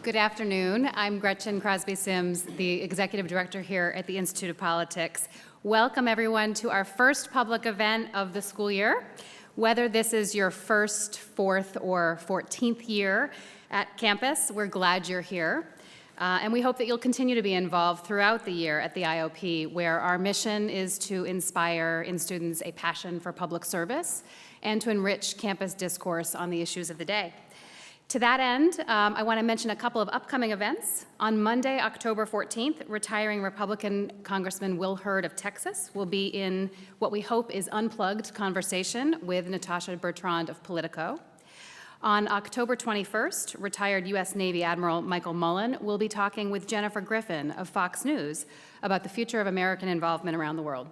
Good afternoon. I'm Gretchen Crosby-Sims, the Executive Director here at the Institute of Politics. Welcome everyone to our first public event of the school year. Whether this is your first, fourth, or 14th year at campus, we're glad you're here. And we hope that you'll continue to be involved throughout the year at the IOP, where our mission is to inspire in students a passion for public service and to enrich campus discourse on the issues of the day. To that end, I want to mention a couple of upcoming events. On Monday, October 14th, retiring Republican Congressman Will Hurd of Texas will be in what we hope is unplugged conversation with Natasha Bertrand of Politico. On October 21st, retired U.S. Navy Admiral Michael Mullen will be talking with Jennifer Griffin of Fox News about the future of American involvement around the world.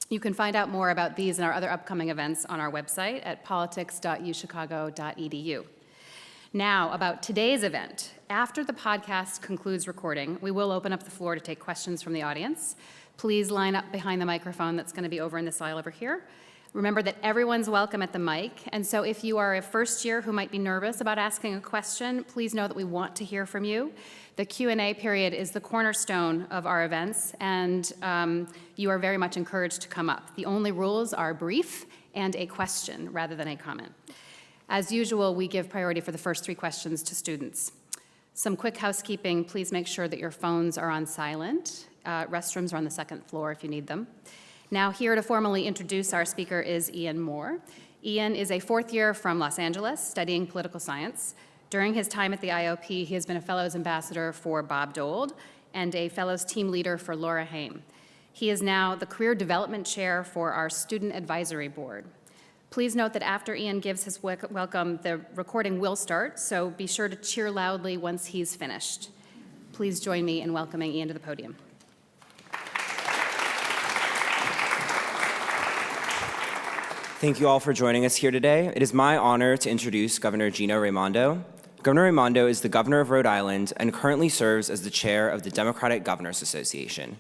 You can find out more about these and our other upcoming events on our website at politics.uchicago.edu. Now, about today's event. After the podcast concludes recording, we will open up the floor to take questions from the audience. Please line up behind the microphone that's going to be over in this aisle over here. Remember that everyone's welcome at the mic, and so if you are a first year who might be nervous about asking a question, please know that we want to hear from you. The Q&A period is the cornerstone of our events, and you are very much encouraged to come up. The only rules are brief and a question rather than a comment. As usual, we give priority for the first 3 questions to students. Some quick housekeeping: please make sure that your phones are on silent. Restrooms are on the 2nd floor if you need them. Now, here to formally introduce our speaker is Ian Moore. Ian is a 4th year from Los Angeles, studying political science. During his time at the IOP, he has been a Fellows Ambassador for Bob Dole and a Fellows Team Leader for Laura Haim. He is now the Career Development Chair for our Student Advisory Board. Please note that after Ian gives his welcome, the recording will start, so be sure to cheer loudly once he's finished. Please join me in welcoming Ian to the podium. Thank you all for joining us here today. It is my honor to introduce Governor Gina Raimondo. Governor Raimondo is the governor of Rhode Island and currently serves as the chair of the Democratic Governors Association.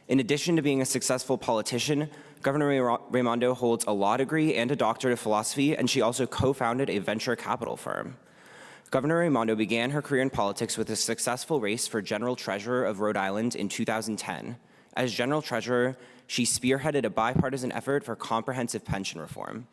In addition to being a successful politician, Governor Raimondo holds a law degree and a doctorate of philosophy, and she also co-founded a venture capital firm. Governor Raimondo began her career in politics with a successful race for General Treasurer of Rhode Island in 2010. As General Treasurer, she spearheaded a bipartisan effort for comprehensive pension reform.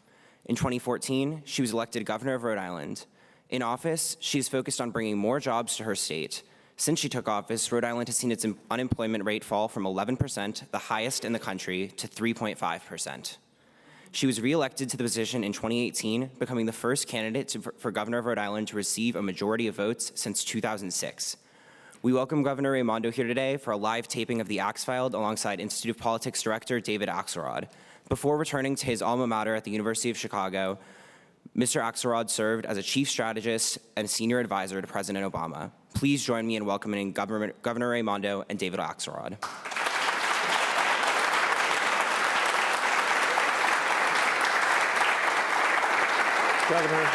In 2014, she was elected governor of Rhode Island. In office, she is focused on bringing more jobs to her state. Since she took office, Rhode Island has seen its unemployment rate fall from 11%, the highest in the country, to 3.5%. She was reelected to the position in 2018, becoming the first candidate for governor of Rhode Island to receive a majority of votes since 2006. We welcome Governor Raimondo here today for a live taping of the Axe-Files alongside Institute of Politics Director David Axelrod. Before returning to his alma mater at the University of Chicago, Mr. Axelrod served as a chief strategist and senior advisor to President Obama. Please join me in welcoming Governor Raimondo and David Axelrod. Governor,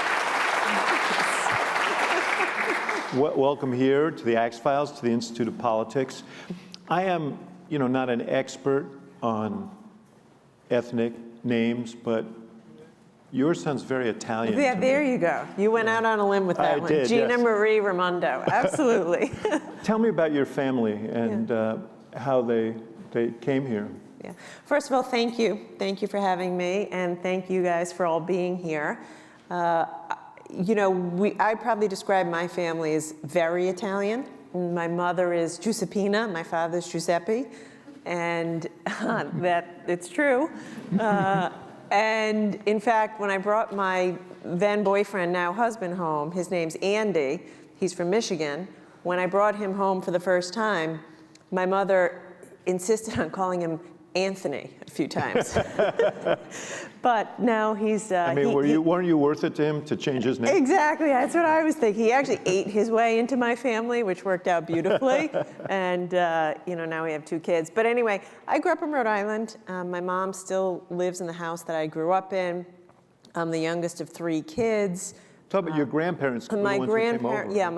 welcome here to the Axe-Files, to the Institute of Politics. I am, not an expert on ethnic names, but yours sounds very Italian. Yeah, there you go. You went out on a limb with that one. Did, Gina yes. Marie Raimondo, absolutely. Tell me about your family and how they came here. Yeah. First of all, thank you. Thank you for having me, and thank you guys for all being here. I probably describe my family as very Italian. My mother is Giuseppina, my father's Giuseppe, and it's true. And in fact, when I brought my then boyfriend, now husband, home, his name's Andy, he's from Michigan. When I brought him home for the first time, my mother insisted on calling him Anthony a few times. But now he's... weren't you worth it to him to change his name? Exactly, that's what I was thinking. He actually ate his way into my family, which worked out beautifully. And, now we have 2 kids. But anyway, I grew up in Rhode Island. My mom still lives in the house that I grew up in. I'm the youngest of 3 kids. Talk about your grandparents. My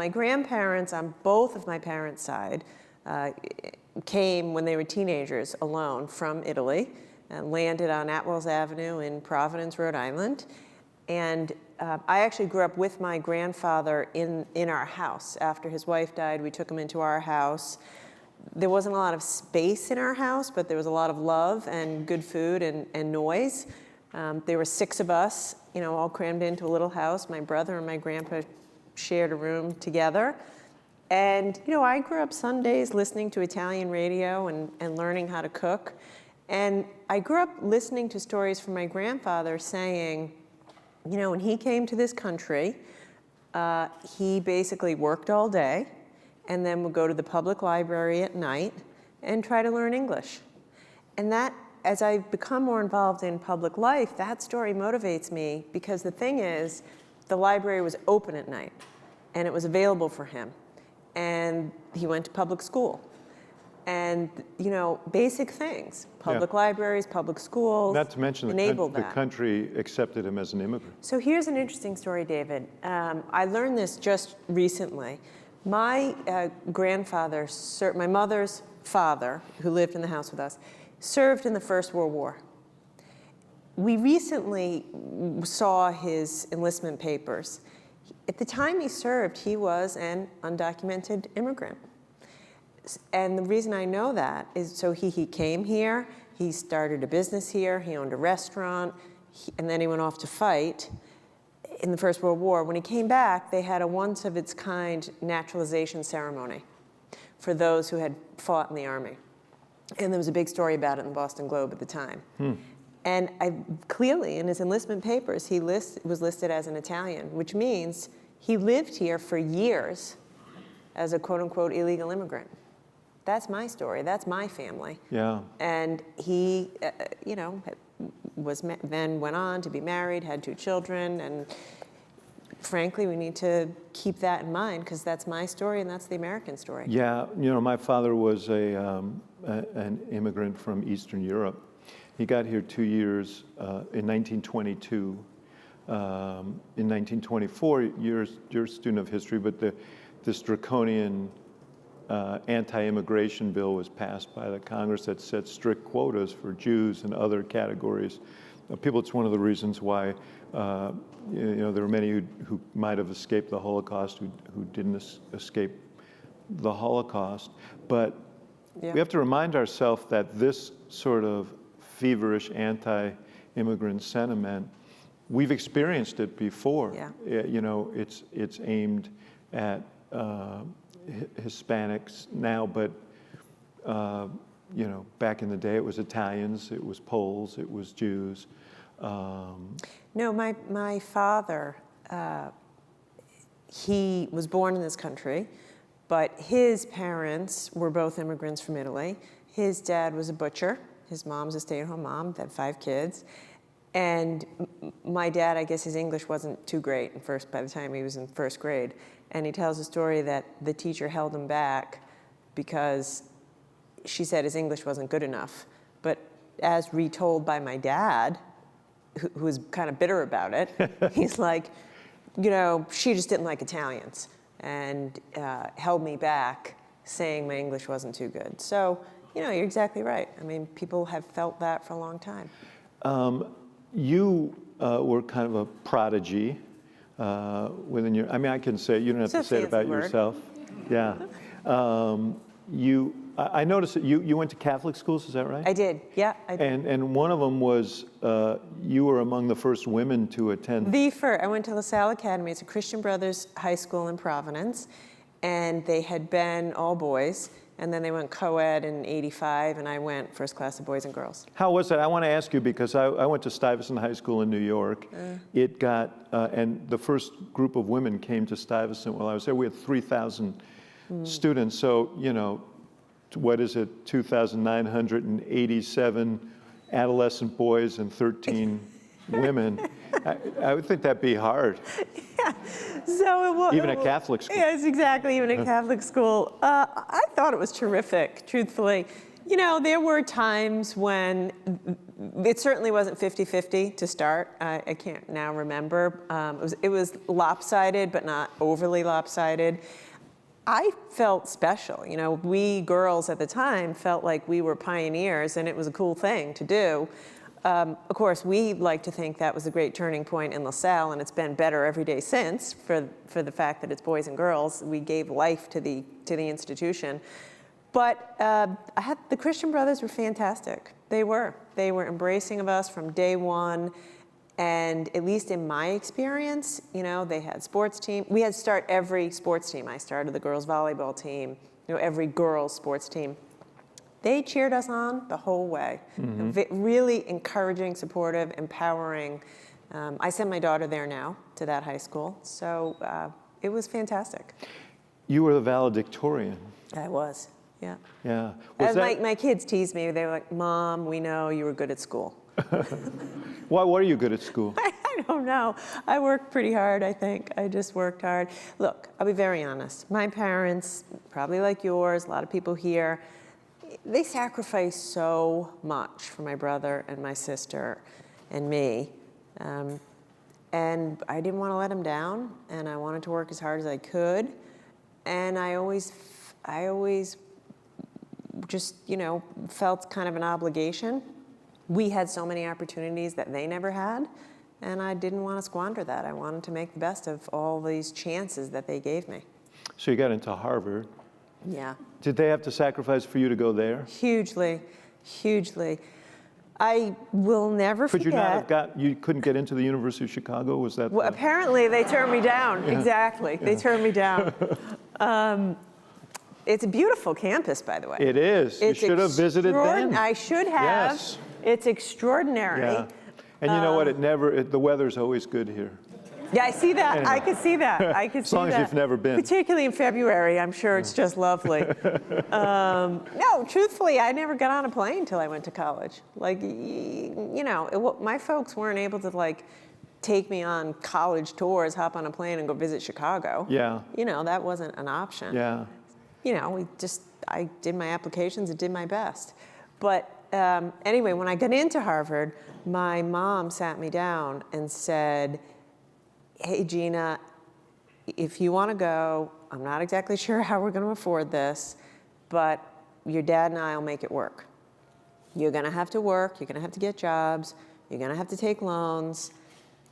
grandparents on both of my parents' side came when they were teenagers alone from Italy and landed on Atwells Avenue in Providence, Rhode Island. And I actually grew up with my grandfather in our house. After his wife died, we took him into our house. There wasn't a lot of space in our house, but there was a lot of love and good food and noise. There were 6 of us, all crammed into a little house. My brother and my grandpa shared a room together. And, I grew up Sundays listening to Italian radio and learning how to cook. And I grew up listening to stories from my grandfather saying, when he came to this country, he basically worked all day and then would go to the public library at night and try to learn English. And that, as I've become more involved in public life, that story motivates me because the thing is, the library was open at night and it was available for him. And he went to public school. And, basic things, public libraries, public schools, not to mention the country accepted him as an immigrant. So here's an interesting story, David. I learned this just recently. My grandfather, my mother's father, who lived in the house with us, served in the First World War. We recently saw his enlistment papers. At the time he served, he was an undocumented immigrant. And the reason I know that is so he came here, he started a business here, he owned a restaurant, and then he went off to fight in the First World War. When he came back, they had a once-of-its-kind naturalization ceremony for those who had fought in the Army. And there was a big story about it in the Boston Globe at the time. And clearly, in his enlistment papers, he was listed as an Italian, which means he lived here for years as a quote-unquote illegal immigrant. That's my story. That's my family. Yeah. And he, then went on to be married, had 2 children, and frankly, we need to keep that in mind because that's my story and that's the American story. Yeah, my father was an immigrant from Eastern Europe. He got here 2 years in 1922. In 1924, you're a student of history, but this draconian anti-immigration bill was passed by the Congress that set strict quotas for Jews and other categories of people. It's one of the reasons why there were many who might have escaped the Holocaust who didn't escape the Holocaust. But we have to remind ourselves that this sort of feverish anti-immigrant sentiment, we've experienced it before. It's aimed at Hispanics now, but back in the day, it was Italians, it was Poles, it was Jews. No, my father, he was born in this country, but his parents were both immigrants from Italy. His dad was a butcher. His mom's a stay-at-home mom. They had 5 kids. And my dad, I guess his English wasn't too great by the time he was in 1st grade. And he tells a story that the teacher held him back because she said his English wasn't good enough. But as retold by my dad, who was kind of bitter about it, he's like, she just didn't like Italians and held me back saying my English wasn't too good. So, you're exactly right. I mean, people have felt that for a long time. You were kind of a prodigy within your, I can say, you don't have to say it about yourself. Yeah. I noticed that you went to Catholic schools, is that right? I did, yeah. I did. And one of them was, you were among the first women to attend. I went to La Salle Academy. It's a Christian Brothers high school in Providence. And they had been all boys. And then they went co-ed in '85, and I went first class of boys and girls. How was that? I want to ask you because I went to Stuyvesant High School in New York. It got, and the first group of women came to Stuyvesant while I was there. We had 3,000 students. So, what is it, 2,987 adolescent boys and 13 women. I would think that'd be hard. Yeah. So it was even a Catholic school. Yes, exactly. Even a Catholic school. I thought it was terrific, truthfully. There were times when it certainly wasn't 50-50 to start. I can't now remember. It was lopsided, but not overly lopsided. I felt special. We girls at the time felt like we were pioneers, and it was a cool thing to do. Of course, we like to think that was a great turning point in LaSalle, and it's been better every day since for the fact that it's boys and girls. We gave life to the institution. But the Christian Brothers were fantastic. They were embracing of us from day one. And at least in my experience, you know, they had sports team. We had to start every sports team. I started the girls volleyball team, you know, every girls sports team. They cheered us on the whole way. Really encouraging, supportive, empowering. I sent my daughter there now to that high school. So it was fantastic. You were the valedictorian. I was, yeah. Yeah. As my kids teased me. They were like, Mom, we know you were good at school. Why were you good at school? I don't know. I worked pretty hard, I think. I just worked hard. Look, I'll be very honest. My parents, probably like yours, a lot of people here, they sacrificed so much for my brother and my sister and me. And I didn't want to let them down, and I wanted to work as hard as I could. And I always just, you know, felt kind of an obligation. We had so many opportunities that they never had, and I didn't want to squander that. I wanted to make the best of all these chances that they gave me. So you got into Harvard. Yeah. Did they have to sacrifice for you to go there? Hugely, hugely. I will never forget. Could you not have you couldn't get into the University of Chicago? Was that? Well, apparently they turned me down. Yeah. Exactly. Yeah. They turned me down. It's a beautiful campus, by the way. It is. You should have visited then. I should have. Yes. It's extraordinary. Yeah. And you know what? The weather's always good here. Yeah, I see that. Anyway. I could see that. I could see that. As long as you've never been. Particularly in February, I'm sure it's just lovely. No, truthfully, I never got on a plane until I went to college. Like, you know, my folks weren't able to, like, take me on college tours, hop on a plane, and go visit Chicago. Yeah. You know, that wasn't an option. Yeah. You know, I did my applications and did my best. But anyway, when I got into Harvard, my mom sat me down and said, hey, Gina, if you want to go, I'm not exactly sure how we're going to afford this, but your dad and I will make it work. You're going to have to work. You're going to have to get jobs. You're going to have to take loans.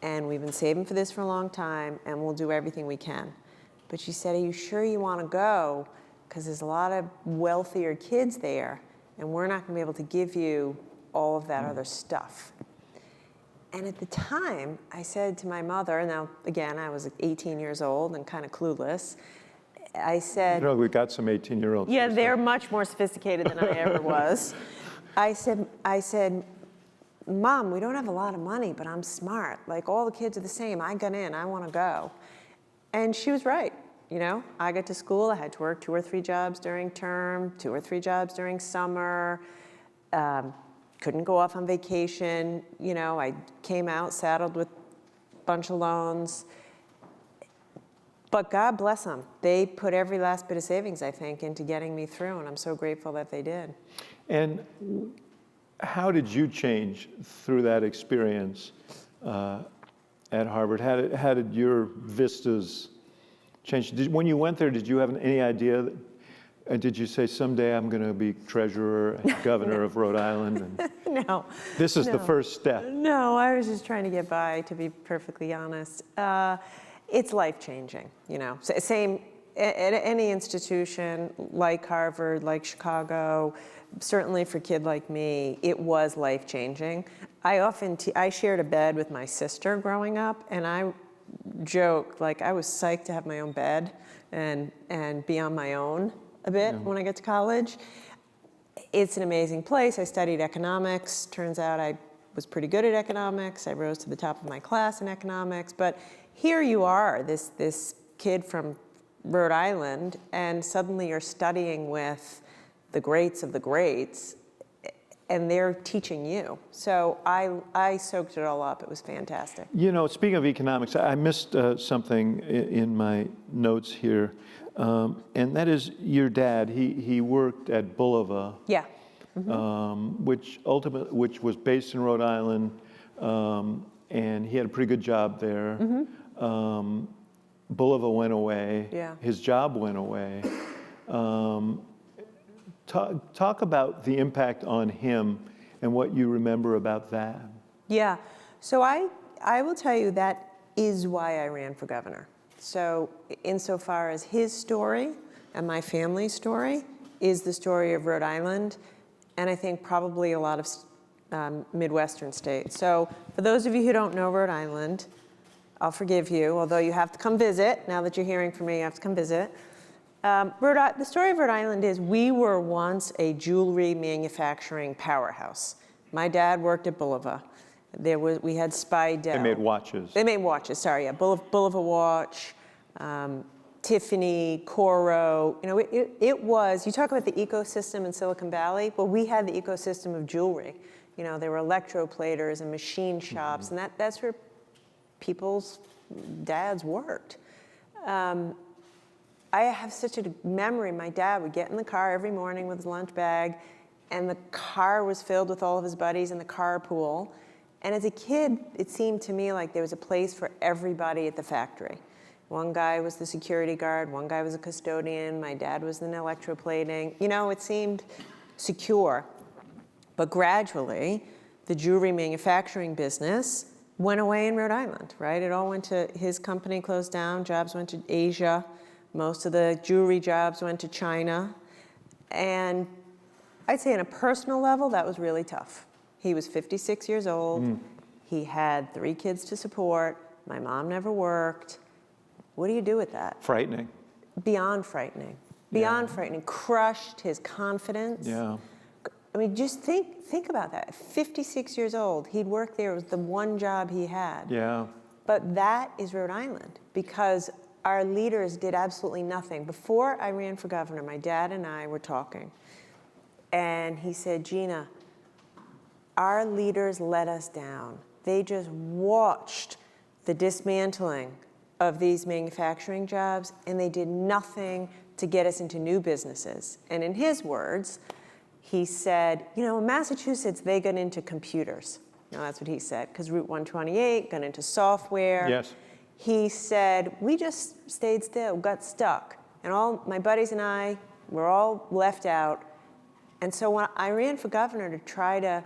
And we've been saving for this for a long time, and we'll do everything we can. But she said, are you sure you want to go? Because there's a lot of wealthier kids there, and we're not going to be able to give you all of that other stuff. And at the time, I said to my mother, now, again, I was 18 years old and kind of clueless. I said... You know, we got some 18-year-olds. Yeah, they're much more sophisticated than I ever was. I said, Mom, we don't have a lot of money, but I'm smart. Like, all the kids are the same. I got in. I want to go. And she was right. You know, I got to school. I had to work 2 or 3 jobs during term, 2 or 3 jobs during summer. Couldn't go off on vacation. You know, I came out saddled with a bunch of loans. But God bless them. They put every last bit of savings, I think, into getting me through, and I'm so grateful that they did. And how did you change through that experience at Harvard? How did your vistas change? When you went there, did you have any idea? Did you say, someday I'm going to be treasurer and governor of Rhode Island? And No. This is the first step. No, I was just trying to get by, to be perfectly honest. It's life-changing, you know. Same at any institution, like Harvard, like Chicago, certainly for a kid like me, it was life-changing. I shared a bed with my sister growing up, and I joked, like, I was psyched to have my own bed and be on my own a bit when I get to college. It's an amazing place. I studied economics. Turns out I was pretty good at economics. I rose to the top of my class in economics. But here you are, this kid from Rhode Island, and suddenly you're studying with the greats of the greats, and they're teaching you. So I soaked it all up. It was fantastic. You know, speaking of economics, I missed something in my notes here, and that is your dad. He worked at Bulova, Yeah. which was based in Rhode Island, and he had a pretty good job there. Bulova went away. Yeah. His job went away. Talk about the impact on him and what you remember about that. Yeah, so I will tell you that is why I ran for governor. So insofar as his story and my family's story is the story of Rhode Island, and I think probably a lot of Midwestern states. So for those of you who don't know Rhode Island, I'll forgive you, although you have to come visit. Now that you're hearing from me, you have to come visit. The story of Rhode Island is we were once a jewelry manufacturing powerhouse. My dad worked at Bulova. We had Spidell. They made watches. They made watches, sorry, yeah. Bulova watch, Tiffany, Coro. You know, it was, you talk about the ecosystem in Silicon Valley, well, we had the ecosystem of jewelry. You know, there were electroplaters and machine shops, and that's where people's dads worked. I have such a memory. My dad would get in the car every morning with his lunch bag, and the car was filled with all of his buddies in the carpool. And as a kid, it seemed to me like there was a place for everybody at the factory. One guy was the security guard, one guy was a custodian, my dad was in electroplating. You know, it seemed secure. But gradually, the jewelry manufacturing business went away in Rhode Island, right? It all went to, his company closed down, jobs went to Asia. Most of the jewelry jobs went to China. And I'd say on a personal level, that was really tough. He was 56 years old. He had 3 kids to support. My mom never worked. What do you do with that? Frightening. Beyond frightening. Beyond frightening. Crushed his confidence. Yeah. I mean, just think about that. 56 years old, he'd worked there. It was the one job he had. Yeah. But that is Rhode Island, because our leaders did absolutely nothing. Before I ran for governor, my dad and I were talking, and he said, Gina, our leaders let us down. They just watched the dismantling of these manufacturing jobs, and they did nothing to get us into new businesses. And in his words, he said, you know, in Massachusetts, they got into computers. You know, that's what he said, because Route 128 got into software. Yes. He said, we just stayed still, got stuck. And all my buddies and I were all left out. And so when I ran for governor to try to,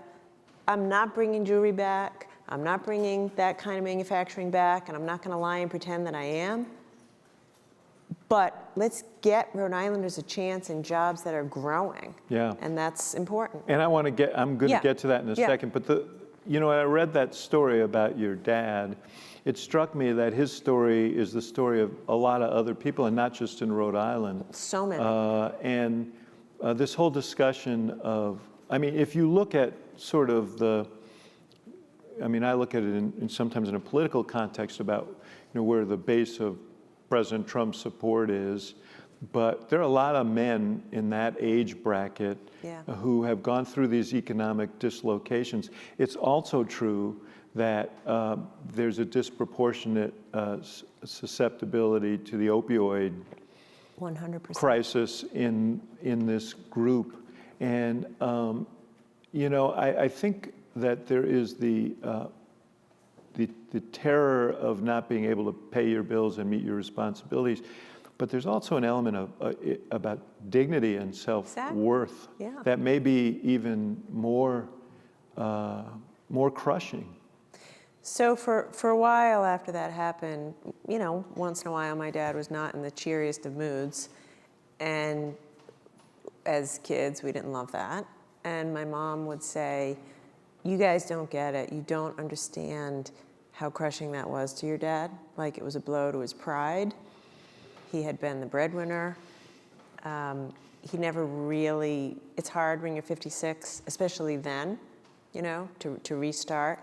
I'm not bringing jewelry back, I'm not bringing that kind of manufacturing back, and I'm not going to lie and pretend that I am. But let's get Rhode Islanders a chance in jobs that are growing. Yeah. And that's important. And I'm going to get to that in a Yeah. second. But you know, I read that story about your dad. It struck me that his story is the story of a lot of other people, and not just in Rhode Island. So many. And this whole discussion of, I mean, if you look at sort of I mean, I look at it in sometimes in a political context about, you know, where the base of President Trump's support is, but there are a lot of men in that age bracket who have gone through these economic dislocations. It's also true that there's a disproportionate susceptibility to the opioid 100%. crisis in this group. And, you know, I think that there is the terror of not being able to pay your bills and meet your responsibilities, but there's also an element of about dignity and self-worth that may be even more crushing. So for a while after that happened, you know, once in a while my dad was not in the cheeriest of moods, and as kids we didn't love that. And my mom would say, you guys don't get it. You don't understand how crushing that was to your dad. Like, it was a blow to his pride. He had been the breadwinner. He never really, it's hard when you're 56, especially then, you know, to restart.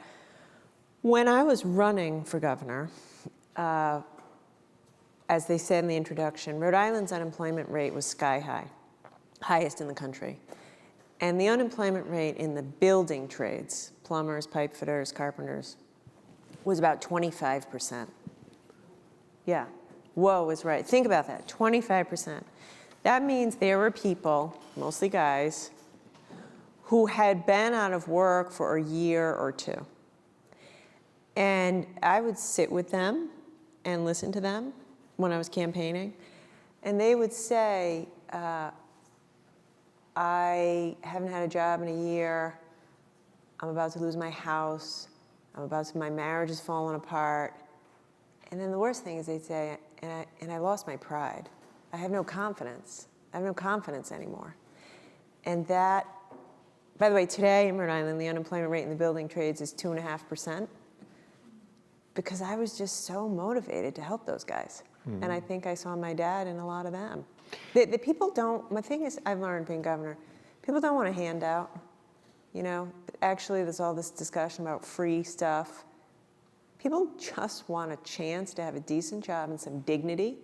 When I was running for governor, as they said in the introduction, Rhode Island's unemployment rate was sky high, highest in the country. And the unemployment rate in the building trades, plumbers, pipe fitters, carpenters, was about 25%. Yeah, whoa is right. Think about that, 25%. That means there were people, mostly guys, who had been out of work for a year or two. And I would sit with them and listen to them when I was campaigning. And they would say, I haven't had a job in a year. I'm about to lose my house. My marriage is falling apart. And then the worst thing is they'd say, and I lost my pride. I have no confidence. I have no confidence anymore. And that, by the way, today in Rhode Island, the unemployment rate in the building trades is 2.5%, because I was just so motivated to help those guys. And I think I saw my dad in a lot of them. The people don't, my thing is, I've learned being governor, people don't want a handout. You know, actually, there's all this discussion about free stuff. People just want a chance to have a decent job and some dignity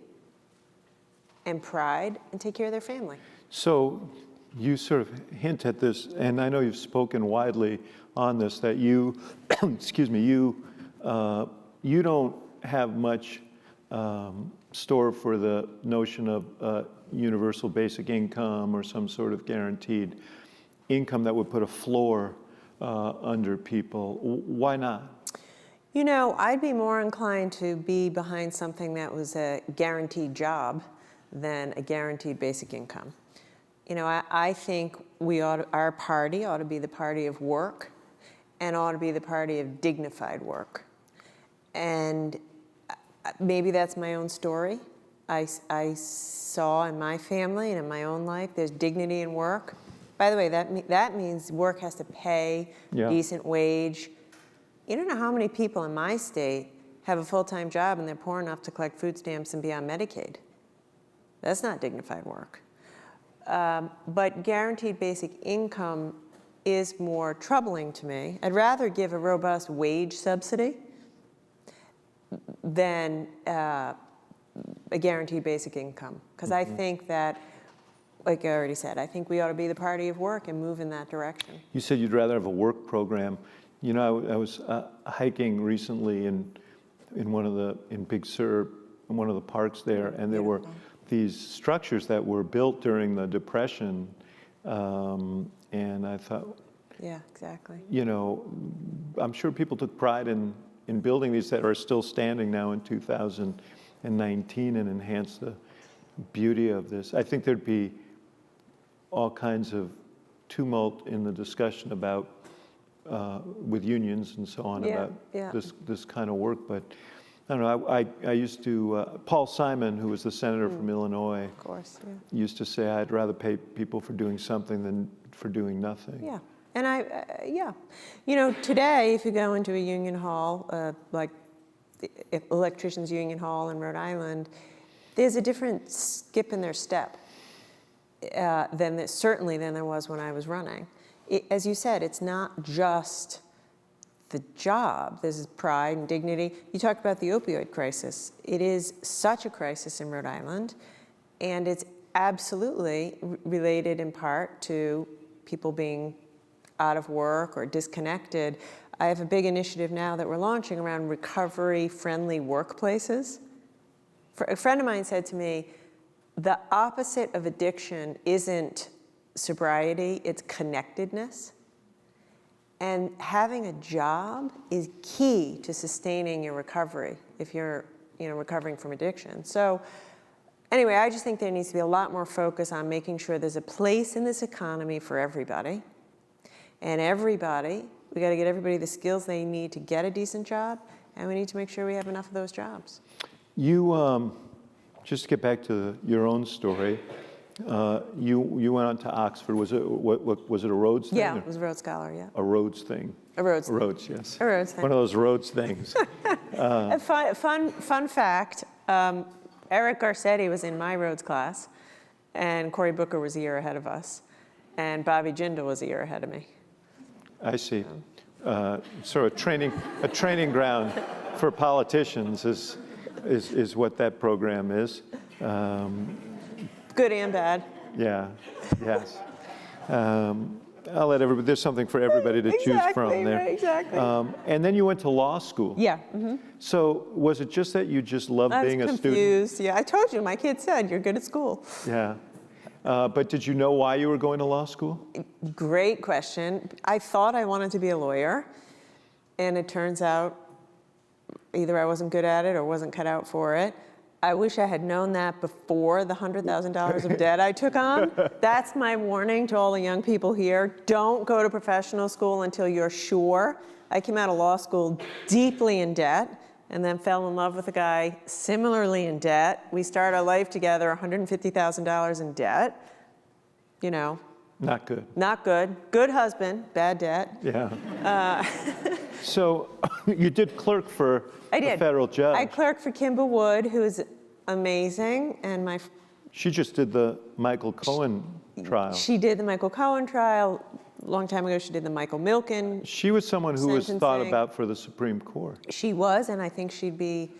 and pride and take care of their family. So you sort of hint at this, and I know you've spoken widely on this, that you, excuse me, you don't have much store for the notion of universal basic income or some sort of guaranteed income that would put a floor under people. Why not? You know, I'd be more inclined to be behind something that was a guaranteed job than a guaranteed basic income. You know, I think our party ought to be the party of work and ought to be the party of dignified work. And maybe that's my own story. I saw in my family and in my own life, there's dignity in work. By the way, that means work has to pay decent wage. You don't know how many people in my state have a full-time job and they're poor enough to collect food stamps and be on Medicaid. That's not dignified work. But guaranteed basic income is more troubling to me. I'd rather give a robust wage subsidy than a guaranteed basic income. Because I think that, like I already said, I think we ought to be the party of work and move in that direction. You said you'd rather have a work program. You know, I was hiking recently in Big Sur, in one of the parks there, and there were these structures that were built during the Depression, and I thought, yeah, exactly. You know, I'm sure people took pride in building these that are still standing now in 2019 and enhance the beauty of this. I think there'd be all kinds of tumult in the discussion about with unions and so on about this kind of work, but I don't know. I used to Paul Simon, who was the senator from Illinois, of course, used to say, "I'd rather pay people for doing something than for doing nothing." Yeah, and you know, today if you go into a union hall, like the electricians' union hall in Rhode Island, there's a different skip in their step certainly than there was when I was running. As you said, it's not just the job. There's pride and dignity. You talked about the opioid crisis. It is such a crisis in Rhode Island, and it's absolutely related in part to people being out of work or disconnected. I have a big initiative now that we're launching around recovery-friendly workplaces. A friend of mine said to me, the opposite of addiction isn't sobriety, it's connectedness. And having a job is key to sustaining your recovery if you're recovering from addiction. So anyway, I just think there needs to be a lot more focus on making sure there's a place in this economy for everybody. And everybody, we got to get everybody the skills they need to get a decent job, and we need to make sure we have enough of those jobs. You, just to get back to your own story, you went on to Oxford. Was it was it a Rhodes thing? Yeah, it was a Rhodes Scholar. Yeah. A Rhodes thing. A Rhodes. A Rhodes, yes. A Rhodes thing. One of those Rhodes things. A fun fact. Eric Garcetti was in my Rhodes class, and Cory Booker was a year ahead of us, and Bobby Jindal was a year ahead of me. I see. So a training ground for politicians is what that program is. Good and bad. Yeah. Yes. I'll let everybody. There's something for everybody to choose from there. Right, exactly. And then you went to law school. Yeah. So was it just that you just loved being a student? I was confused. Yeah, I told you. My kid said you're good at school. Yeah. But did you know why you were going to law school? Great question. I thought I wanted to be a lawyer, and it turns out either I wasn't good at it or wasn't cut out for it. I wish I had known that before the $100,000 of debt I took on. That's my warning to all the young people here. Don't go to professional school until you're sure. I came out of law school deeply in debt and then fell in love with a guy similarly in debt. We started our life together, $150,000 in debt. You know. Not good. Not good. Good husband, bad debt. Yeah. So you did clerk for a federal judge. I clerked for Kimba Wood, who is amazing, and She just did the Michael Cohen trial. she did the Michael Cohen trial. A long time ago, she did the Michael Milken. She was someone who was thought sentencing. about for the Supreme Court. She was, and I think she'd be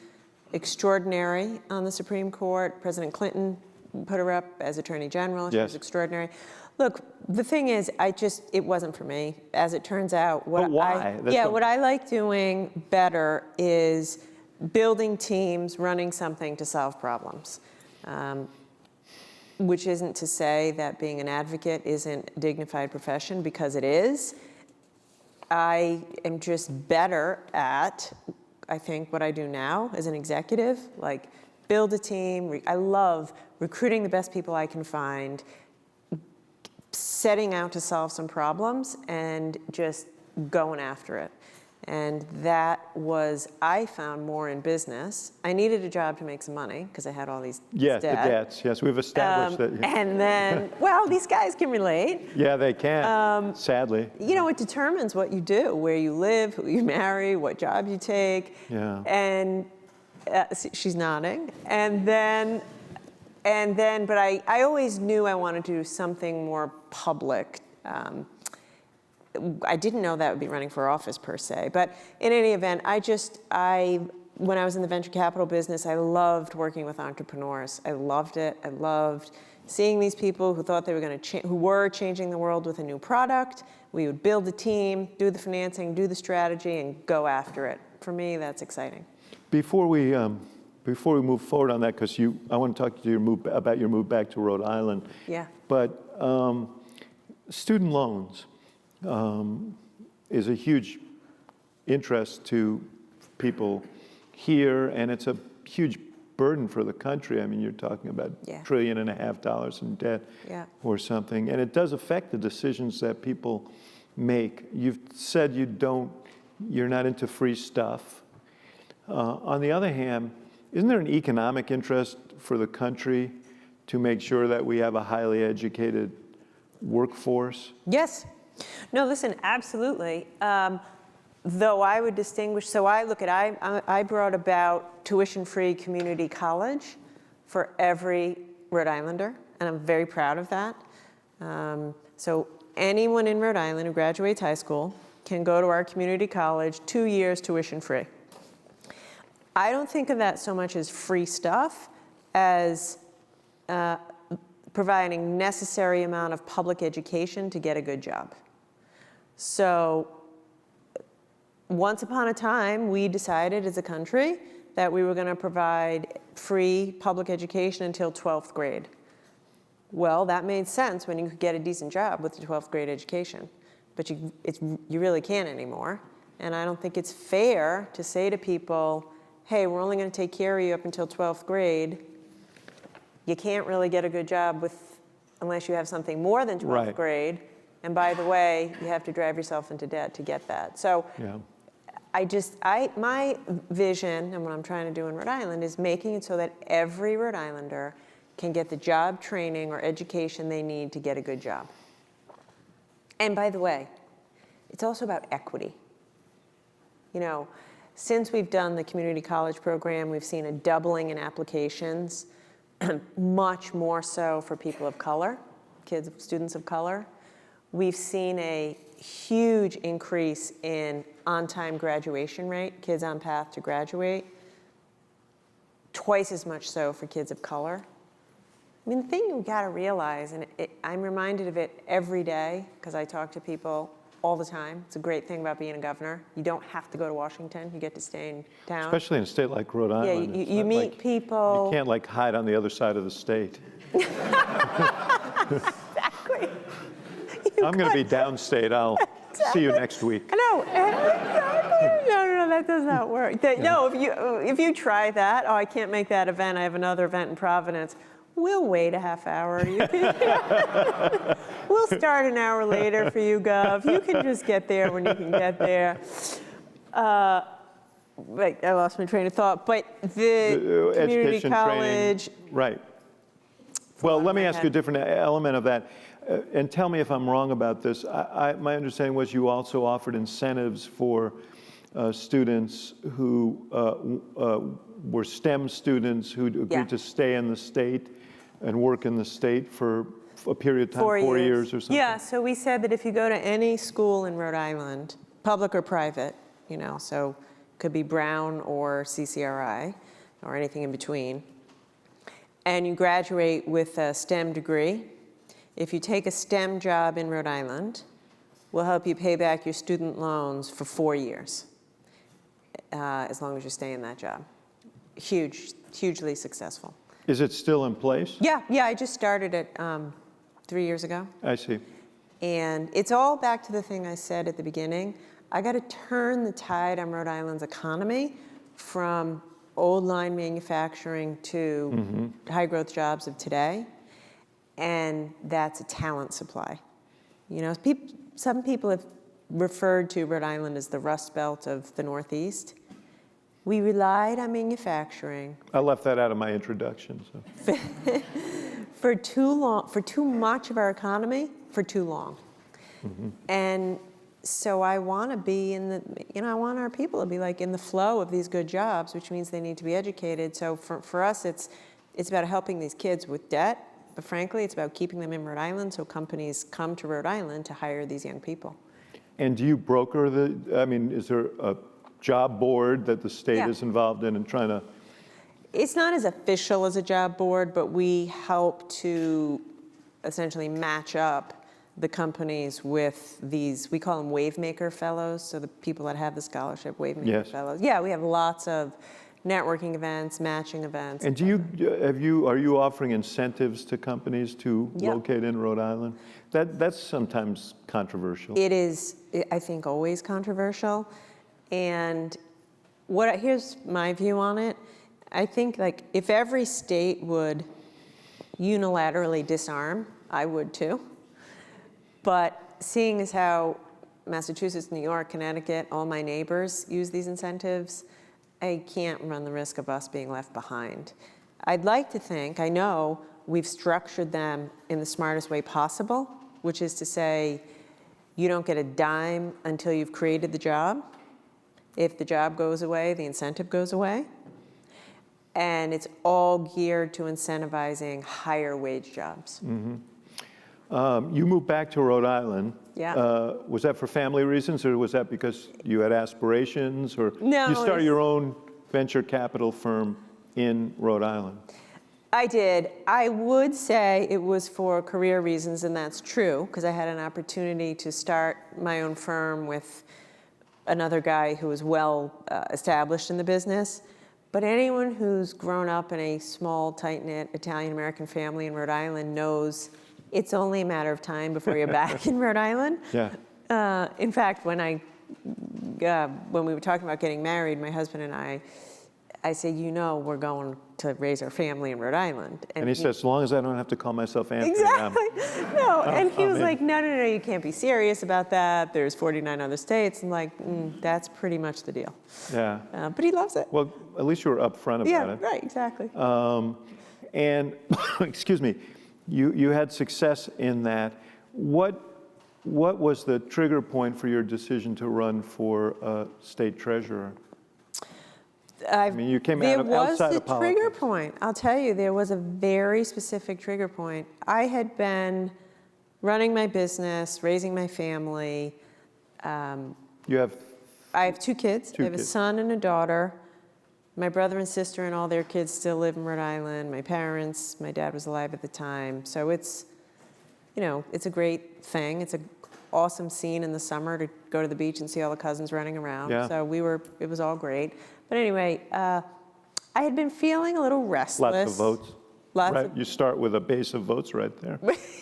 extraordinary on the Supreme Court. President Clinton put her up as Attorney General. She was extraordinary. Look, the thing is, it wasn't for me. As it turns out, But why? what I like doing better is building teams, running something to solve problems. Which isn't to say that being an advocate isn't a dignified profession, because it is. I am just better at, I think, what I do now as an executive, like build a team. I love recruiting the best people I can find, setting out to solve some problems, and just going after it. And that was, I found, more in business. I needed a job to make some money because I had all these Yes, debt. the debts. Yes, we've established that. And then, well, these guys can relate. Yeah, they can, sadly. You know, it determines what you do, where you live, who you marry, what job you take. Yeah. And she's nodding. But I always knew I wanted to do something more public. I didn't know that would be running for office per se, but in any event, when I was in the venture capital business, I loved working with entrepreneurs. I loved it. I loved seeing these people who thought they were who were changing the world with a new product. We would build a team, do the financing, do the strategy, and go after it. For me, that's exciting. Before we move forward on that, because I want to talk to you about your move back to Rhode Island. Yeah. But student loans is a huge interest to people here, and it's a huge burden for the country. I mean, you're talking about $1.5 trillion in debt or something, and it does affect the decisions that people make. You've said you're not into free stuff. On the other hand, isn't there an economic interest for the country to make sure that we have a highly educated workforce? Yes. No, listen, absolutely. Though I would distinguish, so I brought about tuition-free community college for every Rhode Islander, and I'm very proud of that. So anyone in Rhode Island who graduates high school can go to our community college, 2 years tuition-free. I don't think of that so much as free stuff as providing necessary amount of public education to get a good job. So once upon a time, we decided as a country that we were going to provide free public education until 12th grade. Well, that made sense when you could get a decent job with the 12th grade education. But you really can't anymore. And I don't think it's fair to say to people, hey, we're only going to take care of you up until 12th grade. You can't really get a good job unless you have something more than 12th grade. And by the way, you have to drive yourself into debt to get that. So my vision and what I'm trying to do in Rhode Island is making it so that every Rhode Islander can get the job training or education they need to get a good job. And by the way, it's also about equity. You know, since we've done the community college program, we've seen a doubling in applications, much more so for people of color, students of color. We've seen a huge increase in on-time graduation rate, kids on path to graduate, twice as much so for kids of color. I mean, the thing you've got to realize, and I'm reminded of it every day because I talk to people all the time. It's a great thing about being a governor. You don't have to go to Washington. You get to stay in town. Especially in a state like Rhode Island. Yeah, you meet people. You can't hide on the other side of the state. Exactly. I'm going to be downstate. See you next week. No, exactly. No, that does not work. No, if you try that, oh, I can't make that event. I have another event in Providence. We'll wait a half hour. We'll start an hour later for you, Gov. You can just get there when you can get there. Wait, I lost my train of thought. But the community education, college. Training. Right. Well, let me ask you a different element of that. And tell me if I'm wrong about this. My understanding was you also offered incentives for students who were STEM students who agreed to stay in the state and work in the state for a period of time, 4 years or something. Yeah, so we said that if you go to any school in Rhode Island, public or private, so could be Brown or CCRI or anything in between, and you graduate with a STEM degree, if you take a STEM job in Rhode Island, we'll help you pay back your student loans for 4 years, as long as you stay in that job. Hugely successful. Is it still in place? Yeah, I just started it 3 years ago. I see. And it's all back to the thing I said at the beginning. I got to turn the tide on Rhode Island's economy from old line manufacturing to high growth jobs of today. And that's a talent supply. Some people have referred to Rhode Island as the Rust Belt of the Northeast. We relied on manufacturing. I left that out of my introduction. So. For too much of our economy, for too long. And so I want to be I want our people to be like in the flow of these good jobs, which means they need to be educated. So for us, it's about helping these kids with debt. But frankly, it's about keeping them in Rhode Island so companies come to Rhode Island to hire these young people. And do you broker is there a job board that the state is involved in and trying to? It's not as official as a job board, but we help to essentially match up the companies with these, we call them Wavemaker Fellows, so the people that have the scholarship, Wavemaker Fellows. Yeah, we have lots of networking events, matching events. And are you offering incentives to companies to locate in Rhode Island? That's sometimes controversial. It is, I think, always controversial. And here's my view on it. I think if every state would unilaterally disarm, I would too. But seeing as how Massachusetts, New York, Connecticut, all my neighbors use these incentives, I can't run the risk of us being left behind. I'd like to think, I know, we've structured them in the smartest way possible, which is to say, you don't get a dime until you've created the job. If the job goes away, the incentive goes away. And it's all geared to incentivizing higher wage jobs. You moved back to Rhode Island. Yeah. Was that for family reasons, or was that because you had aspirations, or No, you started your own venture capital firm in Rhode Island? I did. I would say it was for career reasons, and that's true, because I had an opportunity to start my own firm with another guy who was well established in the business. But anyone who's grown up in a small, tight-knit Italian-American family in Rhode Island knows it's only a matter of time before you're back in Rhode Island. Yeah. In fact, when we were talking about getting married, my husband and I said, we're going to raise our family in Rhode Island. And he said, as long as I don't have to call myself Anthony. Exactly. And he was like, no, you can't be serious about that. There's 49 other states. And that's pretty much the deal. Yeah. But he loves it. Well, at least you were upfront about it. Yeah, right, exactly. And, excuse me, you had success in that. What was the trigger point for your decision to run for state treasurer? You came out of outside of politics. There was a trigger point. I'll tell you, there was a very specific trigger point. I had been running my business, raising my family. I have 2 kids. I have a son and a daughter. My brother and sister and all their kids still live in Rhode Island. My parents, my dad was alive at the time. So it's a great thing. It's an awesome scene in the summer to go to the beach and see all the cousins running around. Yeah. So it was all great. But anyway, I had been feeling a little restless. Lots of votes. Lots Right, of you start with a base of votes right there.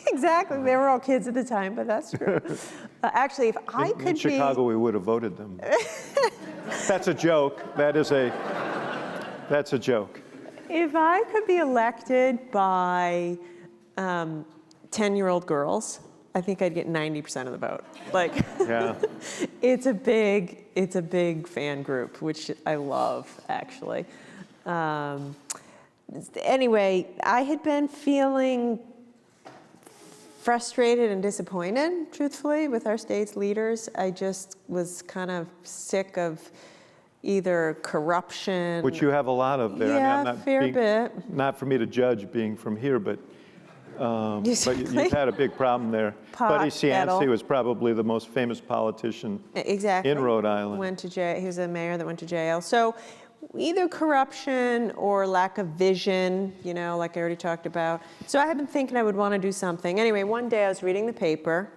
exactly. They were all kids at the time, but that's true. Actually, if I could In Chicago, we would have voted them. That's a joke. That's a joke. If I could be elected by 10-year-old girls, I think I'd get 90% of the vote. Like, Yeah. it's a big fan group, which I love, actually. Anyway, I had been feeling frustrated and disappointed, truthfully, with our state's leaders. I just was kind of sick of either corruption. Which you have a lot of there. Yeah, I'm not fair bit. Not for me to judge being from here, but you've Exactly. had a big problem there. Pot, Buddy kettle. Cianci was probably the most famous politician Exactly. in Rhode Island. Went to jail. He was a mayor that went to jail. So either corruption or lack of vision, you know, like I already talked about. So I had been thinking I would want to do something. Anyway, one day I was reading the paper,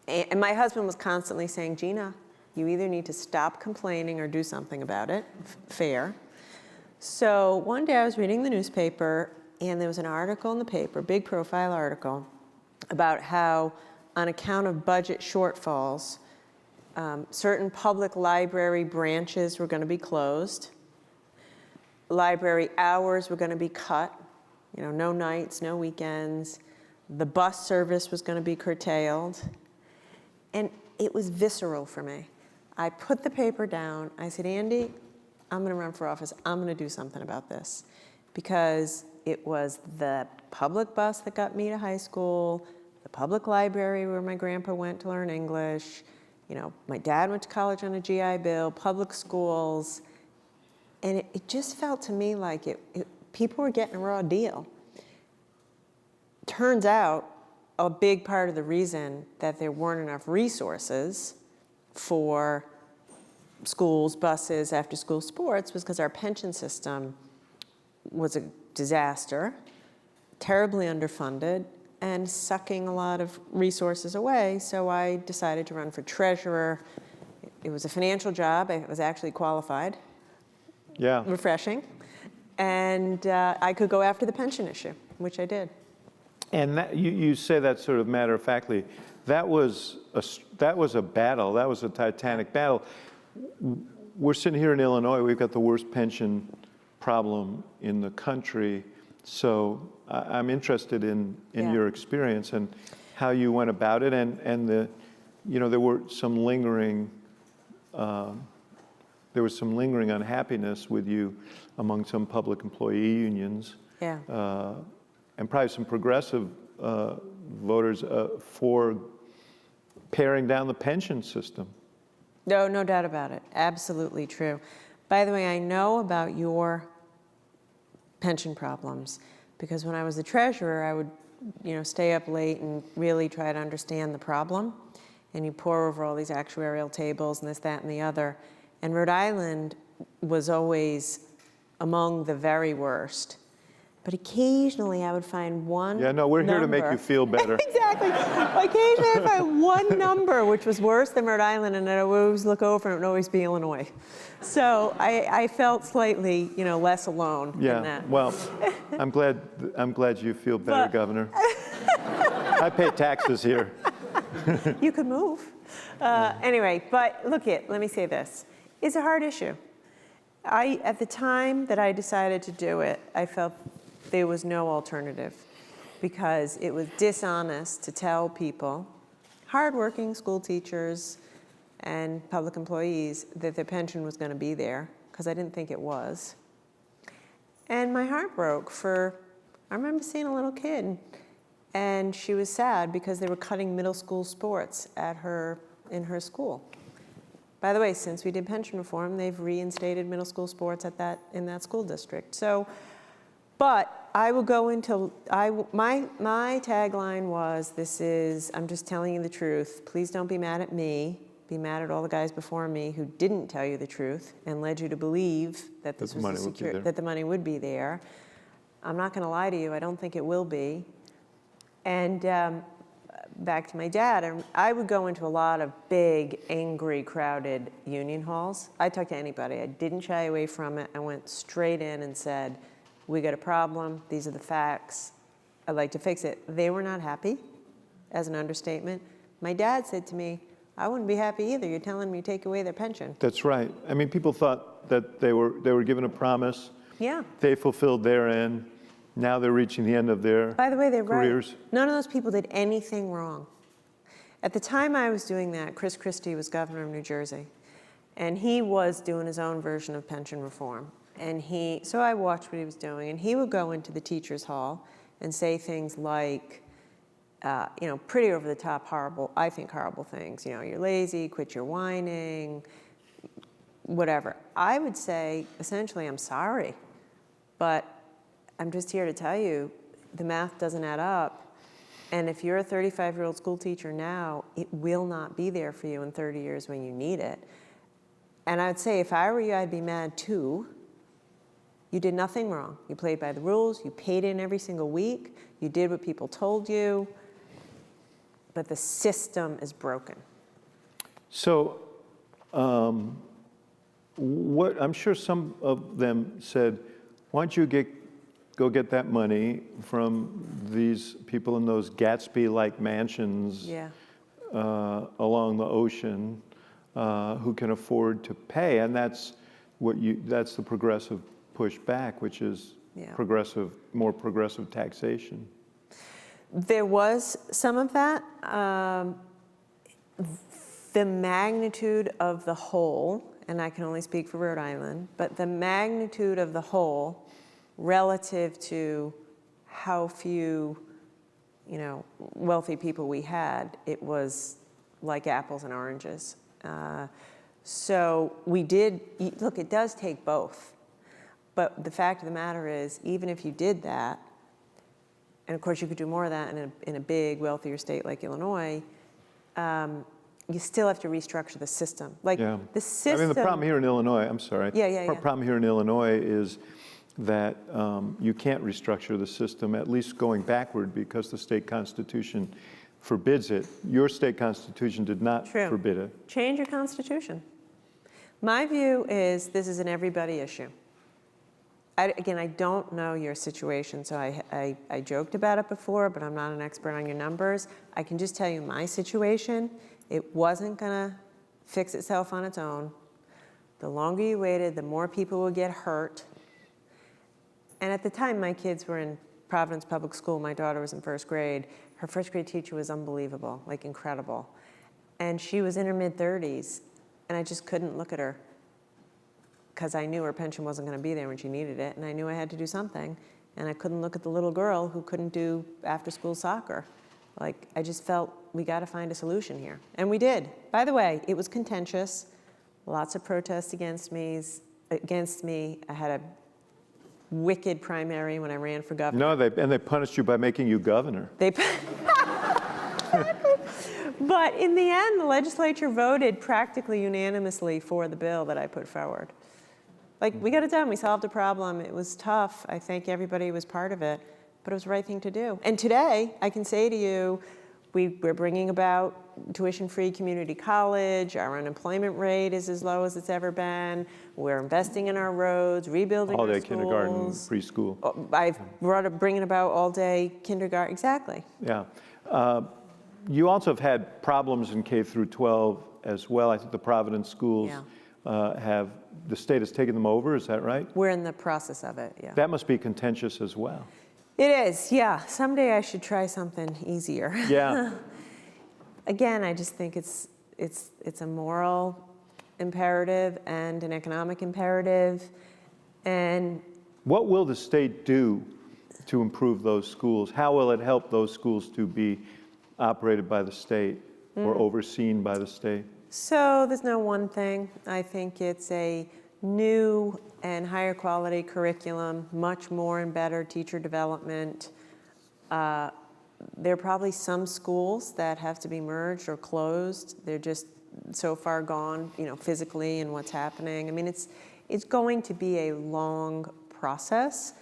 and my husband was constantly saying, Gina, you either need to stop complaining or do something about it. Fair. So one day I was reading the newspaper, and there was an article in the paper, big profile article, about how on account of budget shortfalls, certain public library branches were going to be closed. Library hours were going to be cut. You know, no nights, no weekends. The bus service was going to be curtailed. And it was visceral for me. I put the paper down. I said, Andy, I'm going to run for office. I'm going to do something about this. Because it was the public bus that got me to high school, the public library where my grandpa went to learn English. You know, my dad went to college on a GI Bill, public schools. And it just felt to me like people were getting a raw deal. Turns out, a big part of the reason that there weren't enough resources for schools, buses, after-school sports was because our pension system was a disaster, terribly underfunded, and sucking a lot of resources away. So I decided to run for treasurer. It was a financial job. I was actually qualified. Yeah. Refreshing. And I could go after the pension issue, which I did. And that, you say that sort of matter-of-factly. That was a battle. That was a titanic battle. We're sitting here in Illinois. We've got the worst pension problem in the country. So I'm interested in your experience and how you went about it, and there were some lingering unhappiness with you among some public employee unions. Yeah. And probably some progressive voters for paring down the pension system. No doubt about it. Absolutely true. By the way, I know about your pension problems because when I was the treasurer, I would, stay up late and really try to understand the problem. And you pore over all these actuarial tables and this, that, and the other. And Rhode Island was always among the very worst. But occasionally I would find one Yeah, no, we're here to number. make you feel better. Exactly. Occasionally I'd find one number which was worse than Rhode Island, and I would always look over and it would always be Illinois. So I felt slightly, less alone in Yeah, that. well, I'm glad you feel better, Governor. I pay taxes here. You could move. Anyway, but let me say this. It's a hard issue. At the time that I decided to do it, I felt there was no alternative because it was dishonest to tell people, hardworking school teachers and public employees, that their pension was going to be there, because I didn't think it was. And my heart broke I remember seeing a little kid, and she was sad because they were cutting middle school sports in her school. By the way, since we did pension reform, they've reinstated middle school sports in that school district. But I will go into, my tagline was, I'm just telling you the truth. Please don't be mad at me. Be mad at all the guys before me who didn't tell you the truth and led you to believe that that the money would be there. I'm not going to lie to you. I don't think it will be. And back to my dad, I would go into a lot of big, angry, crowded union halls. I'd talk to anybody. I didn't shy away from it. I went straight in and said, we got a problem, these are the facts, I'd like to fix it. They were not happy, as an understatement. My dad said to me, I wouldn't be happy either. You're telling me to take away their pension. That's right. I mean, people thought that they were given a promise. Yeah. They fulfilled their end. Now they're reaching the end of their By the way, they're careers. right. None of those people did anything wrong. At the time I was doing that, Chris Christie was governor of New Jersey, and he was doing his own version of pension reform. And so I watched what he was doing, and he would go into the teachers' hall and say things like, pretty over the top, horrible, I think horrible things. You're lazy, quit your whining, whatever. I would say, essentially, I'm sorry, but I'm just here to tell you the math doesn't add up. And if you're a 35-year-old school teacher now, it will not be there for you in 30 years when you need it. And I would say, if I were you, I'd be mad too. You did nothing wrong. You played by the rules. You paid in every single week. You did what people told you. But the system is broken. So what I'm sure some of them said, why don't you go get that money from these people in those Gatsby-like mansions along the ocean who can afford to pay? And that's the progressive pushback, which is more progressive taxation. There was some of that. The magnitude of the whole, and I can only speak for Rhode Island, but the magnitude of the whole relative to how few, wealthy people we had, it was like apples and oranges. So we did, look, it does take both. But the fact of the matter is, even if you did that, and of course you could do more of that in a big, wealthier state like Illinois, you still have to restructure the system. The system. I mean, the problem here in Illinois, I'm sorry. Yeah. Problem here in Illinois is that you can't restructure the system, at least going backward, because the state constitution forbids it. Your state constitution did not forbid it. Change your constitution. My view is this is an everybody issue. Again, I don't know your situation, so I joked about it before, but I'm not an expert on your numbers. I can just tell you my situation. It wasn't going to fix itself on its own. The longer you waited, the more people would get hurt. And at the time, my kids were in Providence Public School. My daughter was in first grade. Her first grade teacher was unbelievable, like incredible. And she was in her mid-30s, and I just couldn't look at her, because I knew her pension wasn't going to be there when she needed it, and I knew I had to do something. And I couldn't look at the little girl who couldn't do after-school soccer. I just felt we got to find a solution here. And we did. By the way, it was contentious. Lots of protests against me. I had a wicked primary when I ran for governor. No, and they punished you by making you governor. But in the end, the legislature voted practically unanimously for the bill that I put forward. We got it done. We solved a problem. It was tough. I think everybody was part of it, but it was the right thing to do. And today, I can say to you, we're bringing about tuition-free community college. Our unemployment rate is as low as it's ever been. We're investing in our roads, rebuilding our schools. All-day kindergarten, preschool. I've bringing about all-day kindergarten. Exactly. Yeah. You also have had problems in K through 12 as well. I think the Providence schools the state has taken them over, is that right? We're in the process of it, yeah. That must be contentious as well. It is, yeah. Someday I should try something easier. Yeah. Again, I just think it's a moral imperative and an economic imperative. And what will the state do to improve those schools? How will it help those schools to be operated by the state or overseen by the state? So there's no one thing. I think it's a new and higher quality curriculum, much more and better teacher development. There are probably some schools that have to be merged or closed. They're just so far gone, physically and what's happening. I mean, it's going to be a long process.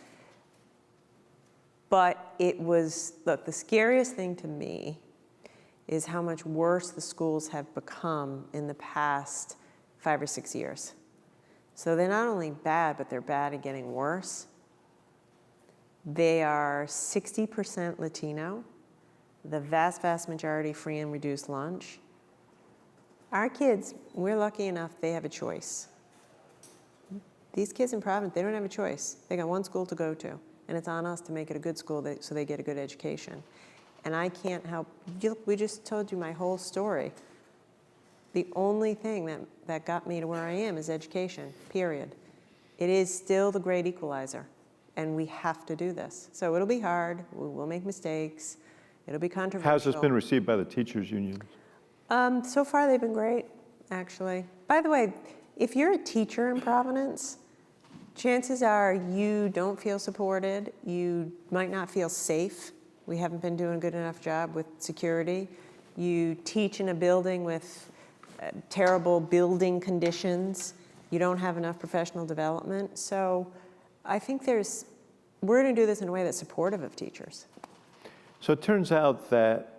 But look, the scariest thing to me is how much worse the schools have become in the past 5 or 6 years. So they're not only bad, but they're bad and getting worse. They are 60% Latino, the vast, vast majority free and reduced lunch. Our kids, we're lucky enough they have a choice. These kids in Providence, they don't have a choice. They got one school to go to, and it's on us to make it a good school so they get a good education. And I can't help, we just told you my whole story. The only thing that got me to where I am is education, period. It is still the great equalizer, and we have to do this. So it'll be hard, we'll make mistakes, it'll be controversial. How's this been received by the teachers' unions? So far they've been great, actually. By the way, if you're a teacher in Providence, chances are you don't feel supported, you might not feel safe. We haven't been doing a good enough job with security. You teach in a building with terrible building conditions. You don't have enough professional development. So I think we're going to do this in a way that's supportive of teachers. So it turns out that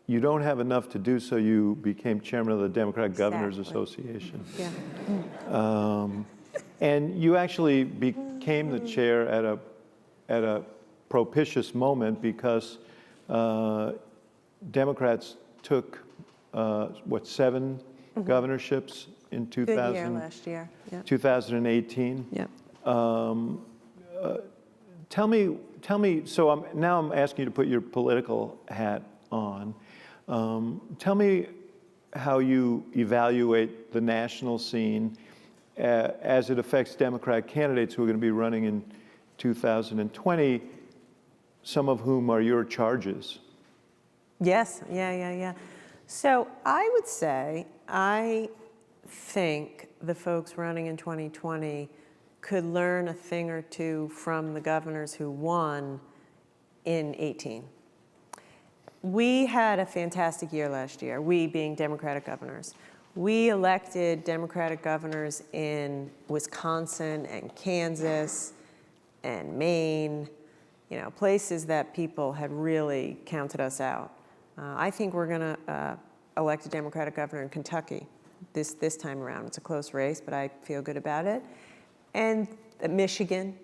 you don't have enough to do, so you became chairman of the Democratic Governors Association. Yeah. And you actually became the chair at a propitious moment because Democrats took, 7 governorships in Good year last year. Yep. 2018? Yep. Tell me, so now I'm asking you to put your political hat on. Tell me how you evaluate the national scene as it affects Democratic candidates who are going to be running in 2020, some of whom are your charges. Yes, yeah. So I would say, I think the folks running in 2020 could learn a thing or two from the governors who won in 18. We had a fantastic year last year, we being Democratic governors. We elected Democratic governors in Wisconsin and Kansas and Maine, places that people had really counted us out. I think we're going to elect a Democratic governor in Kentucky this time around. It's a close race, but I feel good about it. And Michigan,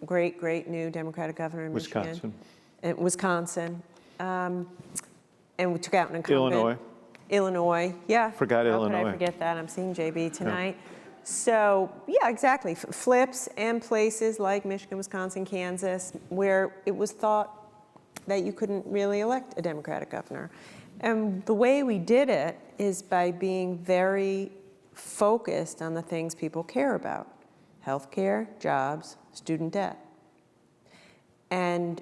great new Democratic governor in Michigan. Wisconsin. And we took out an incumbent. Illinois, yeah. Forgot Illinois. How could I forget that? I'm seeing JB tonight. Yeah. So, yeah, exactly. Flips and places like Michigan, Wisconsin, Kansas, where it was thought that you couldn't really elect a Democratic governor. And the way we did it is by being very focused on the things people care about: healthcare, jobs, student debt. And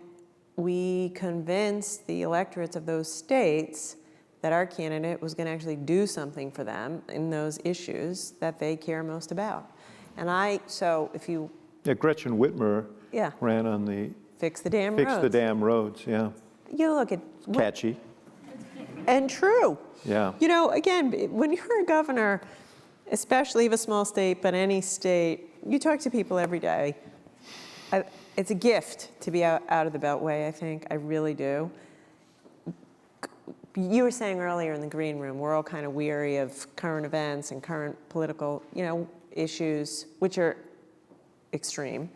we convinced the electorates of those states that our candidate was going to actually do something for them in those issues that they care most about. And so if you... Yeah, Gretchen Whitmer ran on the... Fix the damn roads. Fix the damn roads, yeah. You look at... Catchy. And true. Yeah. Again, when you're a governor, especially of a small state, but any state, you talk to people every day. It's a gift to be out of the Beltway, I think. I really do. You were saying earlier in the green room, we're all kind of weary of current events and current political, issues, which are extreme.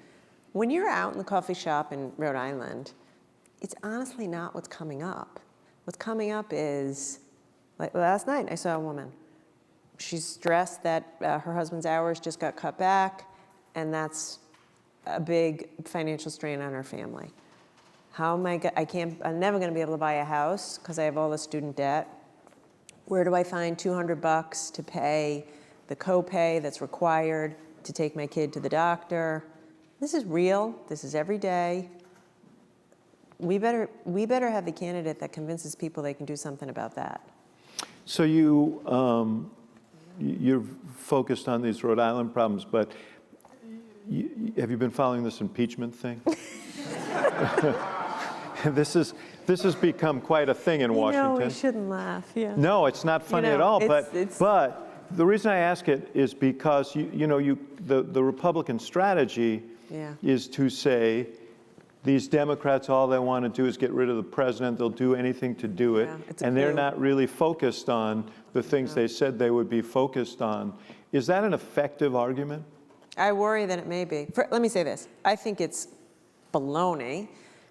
When you're out in the coffee shop in Rhode Island, it's honestly not what's coming up. What's coming up is, like last night, I saw a woman. She's stressed that her husband's hours just got cut back, and that's a big financial strain on her family. How am I'm never going to be able to buy a house because I have all the student debt. Where do I find $200 to pay the copay that's required to take my kid to the doctor? This is real. This is every day. We better have the candidate that convinces people they can do something about that. So you're focused on these Rhode Island problems, but have you been following this impeachment thing? This has become quite a thing in Washington. We shouldn't laugh. Yeah. No, it's not funny at all. But the reason I ask it is because the Republican strategy is to say these Democrats, all they want to do is get rid of the president. They'll do anything to do it, and they're not really focused on the things they said they would be focused on. Is that an effective argument? I worry that it may be. Let me say this. I think it's baloney.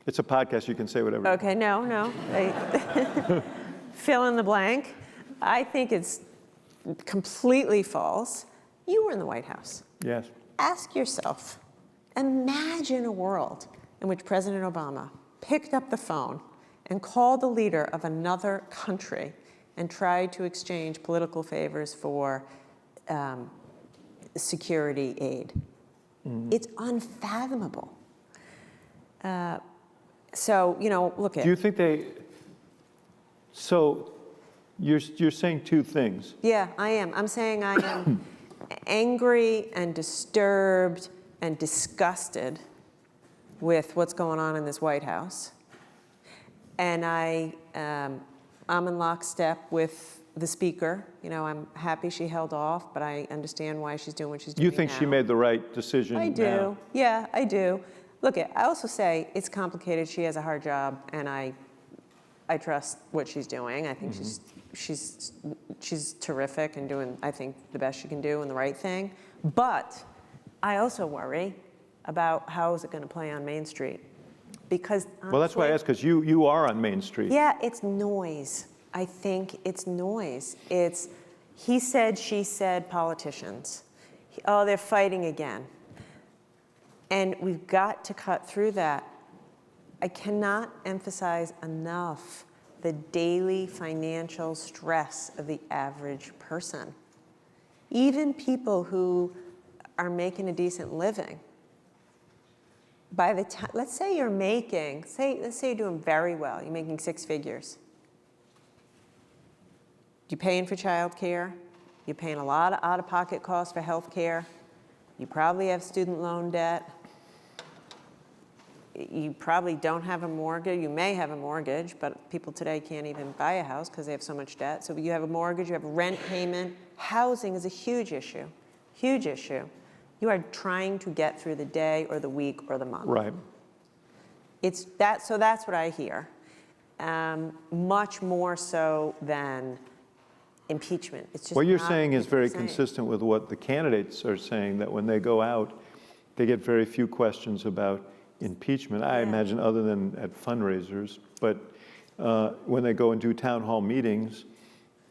It's a podcast, you can say whatever. Okay, no. Fill in the blank. I think it's completely false. You were in the White House. Yes. Ask yourself, imagine a world in which President Obama picked up the phone and called the leader of another country and tried to exchange political favors for security aid. It's unfathomable. So, look at. Do you think so you're saying two things. Yeah, I am. I'm saying I am angry and disturbed and disgusted with what's going on in this White House. And I'm in lockstep with the speaker. I'm happy she held off, but I understand why she's doing what she's doing You think now. she made the right decision I do. now? Yeah, I do. Look, I also say it's complicated. She has a hard job, and I trust what she's doing. I think she's terrific and doing, I think, the best she can do and the right thing. But I also worry about how is it going to play on Main Street. Because Well, that's why I asked, because you are on Main Street. yeah, it's noise. I think it's noise. It's he said, she said politicians. Oh, they're fighting again. And we've got to cut through that. I cannot emphasize enough the daily financial stress of the average person. Even people who are making a decent living. By the time, let's say you're making, let's say you're doing very well, you're making 6 figures. You're paying for childcare, you're paying a lot of out-of-pocket costs for health care, you probably have student loan debt, you probably don't have a mortgage, you may have a mortgage, but people today can't even buy a house because they have so much debt. So you have a mortgage, you have a rent payment. Housing is a huge issue, huge issue. You are trying to get through the day or the week or the month. Right. So that's what I hear. Much more so than impeachment. It's just What you're not saying is what very you're saying. consistent with what the candidates are saying, that when they go out, they get very few questions about impeachment, I Yeah. imagine, other than at fundraisers. But when they go and do town hall meetings,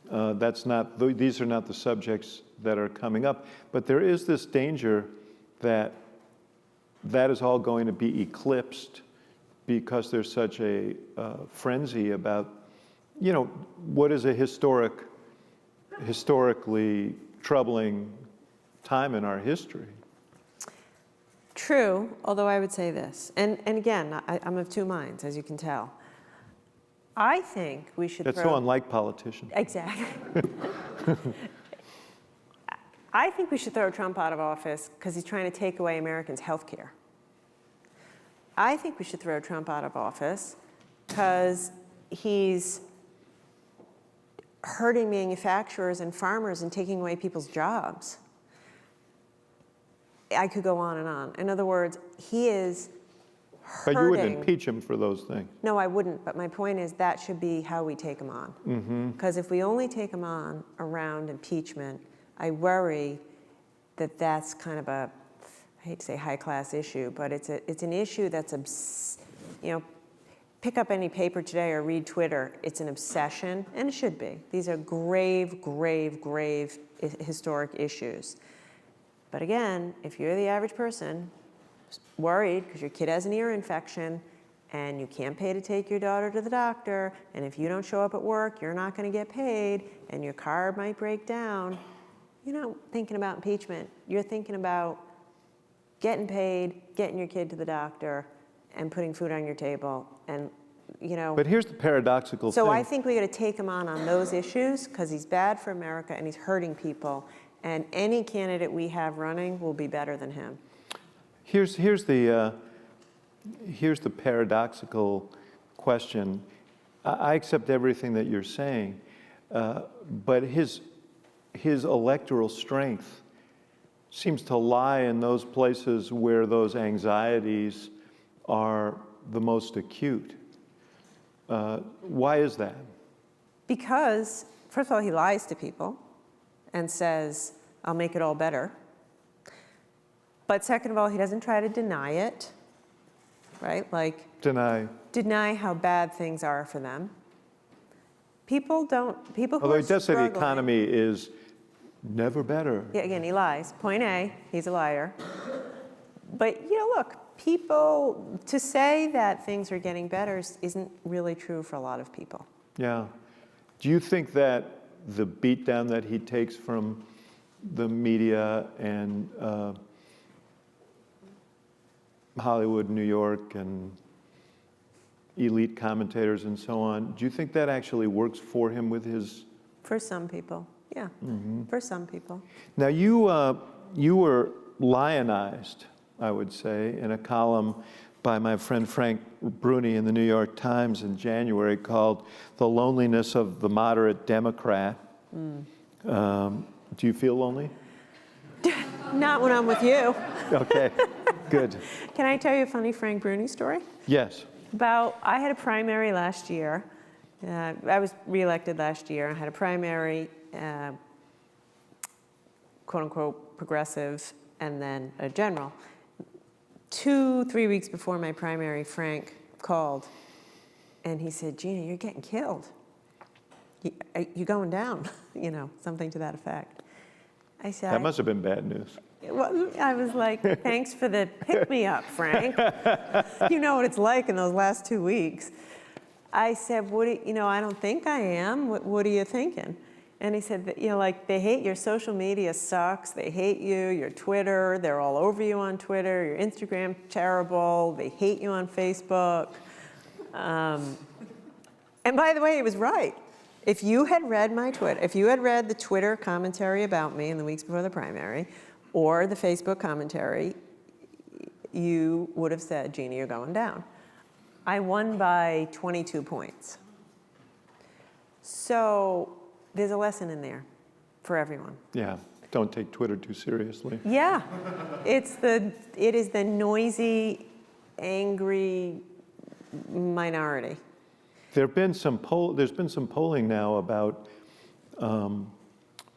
these are not the subjects that are coming up. But there is this danger that is all going to be eclipsed because there's such a frenzy about, what is a historically troubling time in our history. True, although I would say this, and again, I'm of two minds, as you can tell. I think we should That's throw... so unlike politicians. Exactly. I think we should throw Trump out of office because he's trying to take away Americans' health care. I think we should throw Trump out of office because he's hurting manufacturers and farmers and taking away people's jobs. I could go on and on. In other words, he is hurting. But you wouldn't impeach him for those things. No, I wouldn't. But my point is that should be how we take him on. Because if we only take him on around impeachment, I worry that that's kind of a, I hate to say high-class issue, but it's an issue that's, pick up any paper today or read Twitter. It's an obsession, and it should be. These are grave, grave, grave historic issues. But again, if you're the average person worried because your kid has an ear infection and you can't pay to take your daughter to the doctor, and if you don't show up at work, you're not going to get paid, and your car might break down, you're not thinking about impeachment. You're thinking about getting paid, getting your kid to the doctor, and putting food on your table. And, But here's the paradoxical thing. So I think we got to take him on those issues because he's bad for America and he's hurting people. And any candidate we have running will be better than him. Here's the paradoxical question. I accept everything that you're saying, but his electoral strength seems to lie in those places where those anxieties are the most acute. Why is that? Because, first of all, he lies to people and says, I'll make it all better. But second of all, he doesn't try to deny it. right? Like Deny. how bad things are for them. People who Although are he does say the struggling- economy is never better. Yeah, again, he lies. Point A, he's a liar. But, look, people, to say that things are getting better isn't really true for a lot of people. Yeah. Do you think that the beatdown that he takes from the media and Hollywood, New York, and elite commentators and so on, do you think that actually works for him with his... For some people, yeah. For some people. Now, you were lionized, I would say, in a column by my friend Frank Bruni in the New York Times in January called "The Loneliness of the Moderate Democrat." Do you feel lonely? Not when I'm with you. Okay, good. Can I tell you a funny Frank Bruni story? Yes. I had a primary last year. I was reelected last year. I had a primary, quote unquote, progressive, and then a general. 2-3 weeks before my primary, Frank called and he said, "Gina, you're getting killed. You're going down," something to that effect. I said, That must have been bad news. Well, I was like, "Thanks for the pick-me-up, Frank. You know what it's like in those last 2 weeks." I said, I don't think I am. What are you thinking? And he said, they hate your social media sucks. They hate you, your Twitter. They're all over you on Twitter. Your Instagram, terrible. They hate you on Facebook. And by the way, he was right. If you had read my Twitter, if you had read the Twitter commentary about me in the weeks before the primary, or the Facebook commentary, you would have said, "Gina, you're going down." I won by 22 points. So there's a lesson in there for everyone. Yeah, don't take Twitter too seriously. Yeah, it is the noisy, angry minority. There's been some polling now about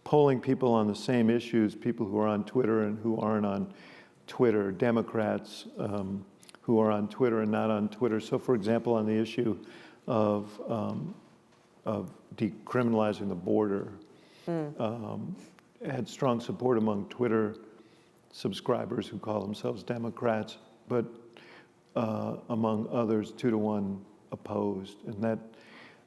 polling people on the same issues, people who are on Twitter and who aren't on Twitter, Democrats who are on Twitter and not on Twitter. So, for example, on the issue of decriminalizing the border, had strong support among Twitter subscribers who call themselves Democrats, but among others, 2-to-1 opposed. And that,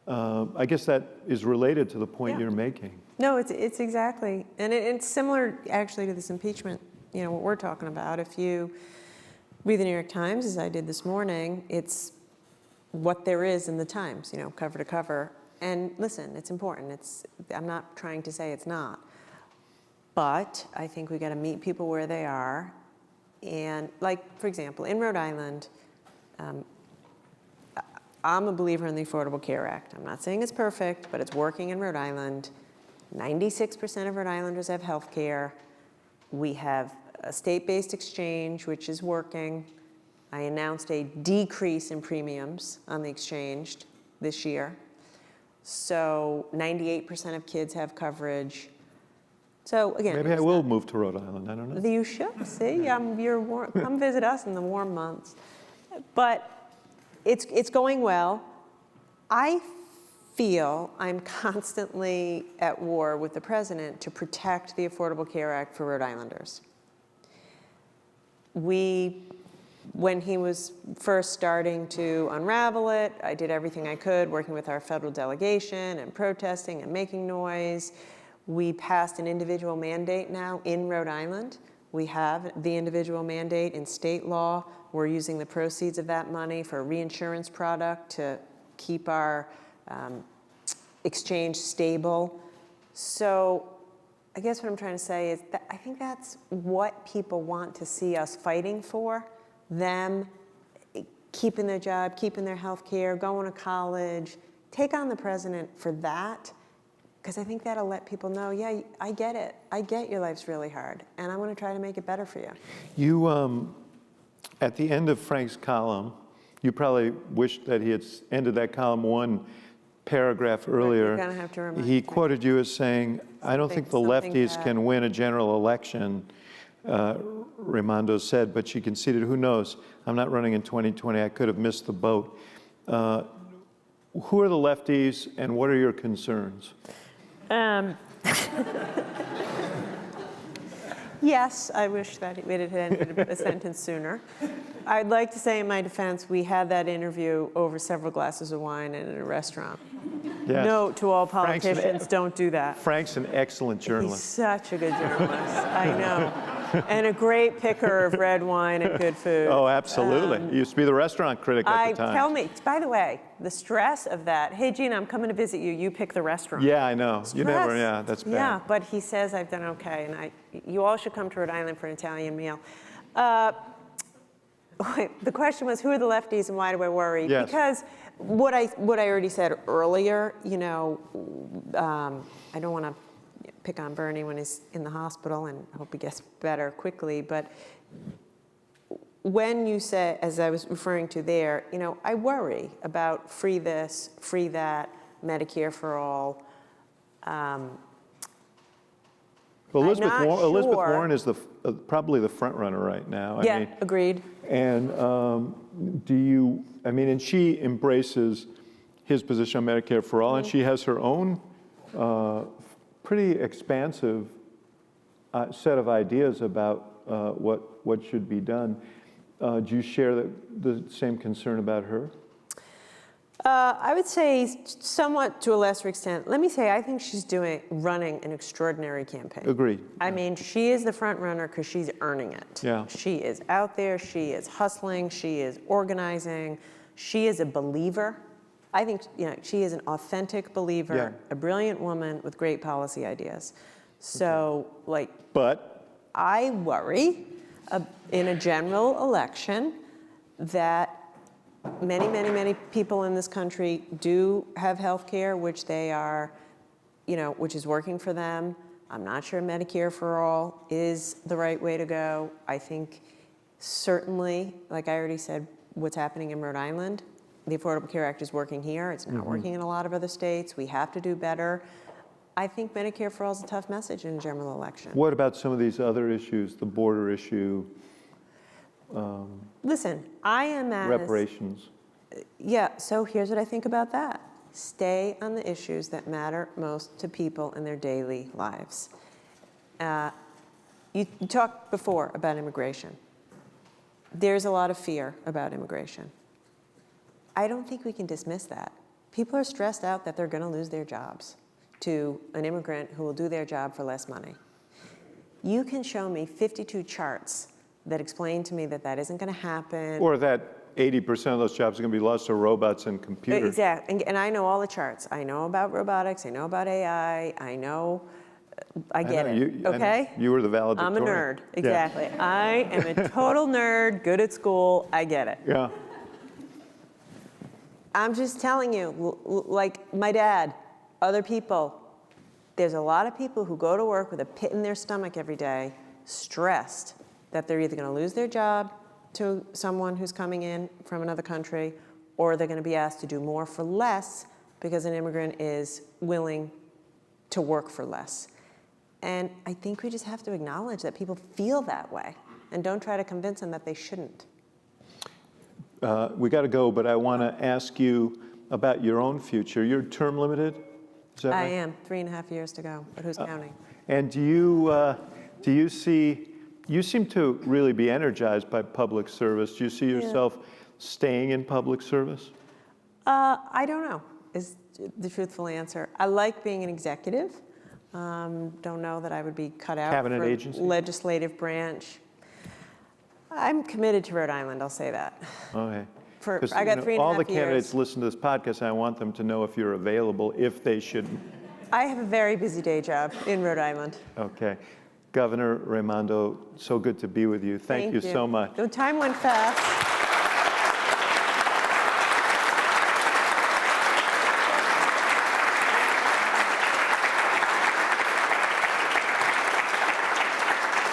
I guess that is related to the point you're making. No, it's exactly, and it's similar actually to this impeachment, what we're talking about. If you read the New York Times, as I did this morning, it's what there is in the Times, cover to cover. And listen, it's important. I'm not trying to say it's not. But I think we got to meet people where they are. And for example, in Rhode Island, I'm a believer in the Affordable Care Act. I'm not saying it's perfect, but it's working in Rhode Island. 96% of Rhode Islanders have health care. We have a state-based exchange, which is working. I announced a decrease in premiums on the exchange this year. So 98% of kids have coverage. So again, maybe I will move to Rhode Island. I don't know. You should. See, come visit us in the warm months. But it's going well. I feel I'm constantly at war with the president to protect the Affordable Care Act for Rhode Islanders. When he was first starting to unravel it, I did everything I could, working with our federal delegation and protesting and making noise. We passed an individual mandate now in Rhode Island. We have the individual mandate in state law. We're using the proceeds of that money for a reinsurance product to keep our exchange stable. So I guess what I'm trying to say is that I think that's what people want to see us fighting for, them keeping their job, keeping their health care, going to college. Take on the president for that, because I think that'll let people know, yeah, I get it. I get your life's really hard, and I'm going to try to make it better for you. You, at the end of Frank's column, you probably wished that he had ended that column one paragraph earlier. You're gonna have to remind he me. quoted you as saying, "I don't think the lefties can win a general election Raimondo said, but she conceded, who knows? I'm not running in 2020. I could have missed the boat. Who are the lefties, and what are your concerns? Yes, I wish that it had ended a sentence sooner. I'd like to say in my defense, we had that interview over several glasses of wine and in a restaurant. Yes. Note to all politicians, don't do that. Frank's an excellent He's journalist. such a good journalist, I know. And a great picker of red wine and good food. Oh, absolutely. You used to be the restaurant critic at the time. Tell me, by the way, the stress of that, hey, Gina, I'm coming to visit you, you pick the restaurant. Yeah, I know. You never, Stress. yeah, that's bad. Yeah, but he says I've done okay, and you all should come to Rhode Island for an Italian meal. The question was, who are the lefties and why do I worry? Yes. Because what I already said earlier, you know, I don't want to pick on Bernie when he's in the hospital, and I hope he gets better quickly, but when you say, as I was referring to there, you know, I worry about free this, free that, Medicare for all. Well, Elizabeth I'm not Elizabeth sure. Warren is probably the front runner right now. Yeah, I mean, agreed. and and she embraces his position on Medicare for all, and she has her own pretty expansive set of ideas about what should be done. Do you share the same concern about her? I would say somewhat to a lesser extent. Let me say, I think she's running an extraordinary campaign. Agreed. I mean, she is the front runner because she's earning it. Yeah. She is out there, she is hustling, she is organizing, she is a believer. I think, you know, she is an authentic believer, Yeah. a brilliant woman with great policy ideas. So, like, But I worry in a general election that many people in this country do have health care, which they are, you know, which is working for them. I'm not sure Medicare for all is the right way to go. I think certainly, like I already said, what's happening in Rhode Island, the Affordable Care Act is working here. It's not working in a lot of other states. We have to do better. I think Medicare for all is a tough message in a general election. what about some of these other issues, the border issue, Listen, I am as... reparations? Yeah, so here's what I think about that. Stay on the issues that matter most to people in their daily lives. You talked before about immigration. There's a lot of fear about immigration. I don't think we can dismiss that. People are stressed out that they're going to lose their jobs to an immigrant who will do their job for less money. You can show me 52 charts that explain to me that that isn't going to happen. Or that 80% of those jobs are going to be lost to robots and computers. Exactly, and I know all the charts. I know about robotics, I know about AI, I know, I get it, okay? You were the valedictorian. I'm a nerd, Yeah. exactly. I am a total nerd, good at school, I get it. Yeah. I'm just telling you, like my dad, other people, there's a lot of people who go to work with a pit in their stomach every day, stressed that they're either going to lose their job to someone who's coming in from another country, or they're going to be asked to do more for less because an immigrant is willing to work for less. And I think we just have to acknowledge that people feel that way and don't try to convince them that they shouldn't. We got to go, but I want to ask you about your own future. You're term limited? Is that I right? am, 3.5 years to go, but who's counting? And do you see, you seem to really be energized by public service. Do you see yourself staying in public service? I don't know, is the truthful answer. I like being an executive. Don't know that I would be cut out Cabinet for agency? legislative branch. I'm committed to Rhode Island, I'll say that. Okay. I got 3.5 all the years. candidates listen to this podcast, and I want them to know if you're available, if they shouldn't. I have a very busy day job in Rhode Island. Okay. Governor Raimondo, so good to be with you. Thank you so much. The time went fast.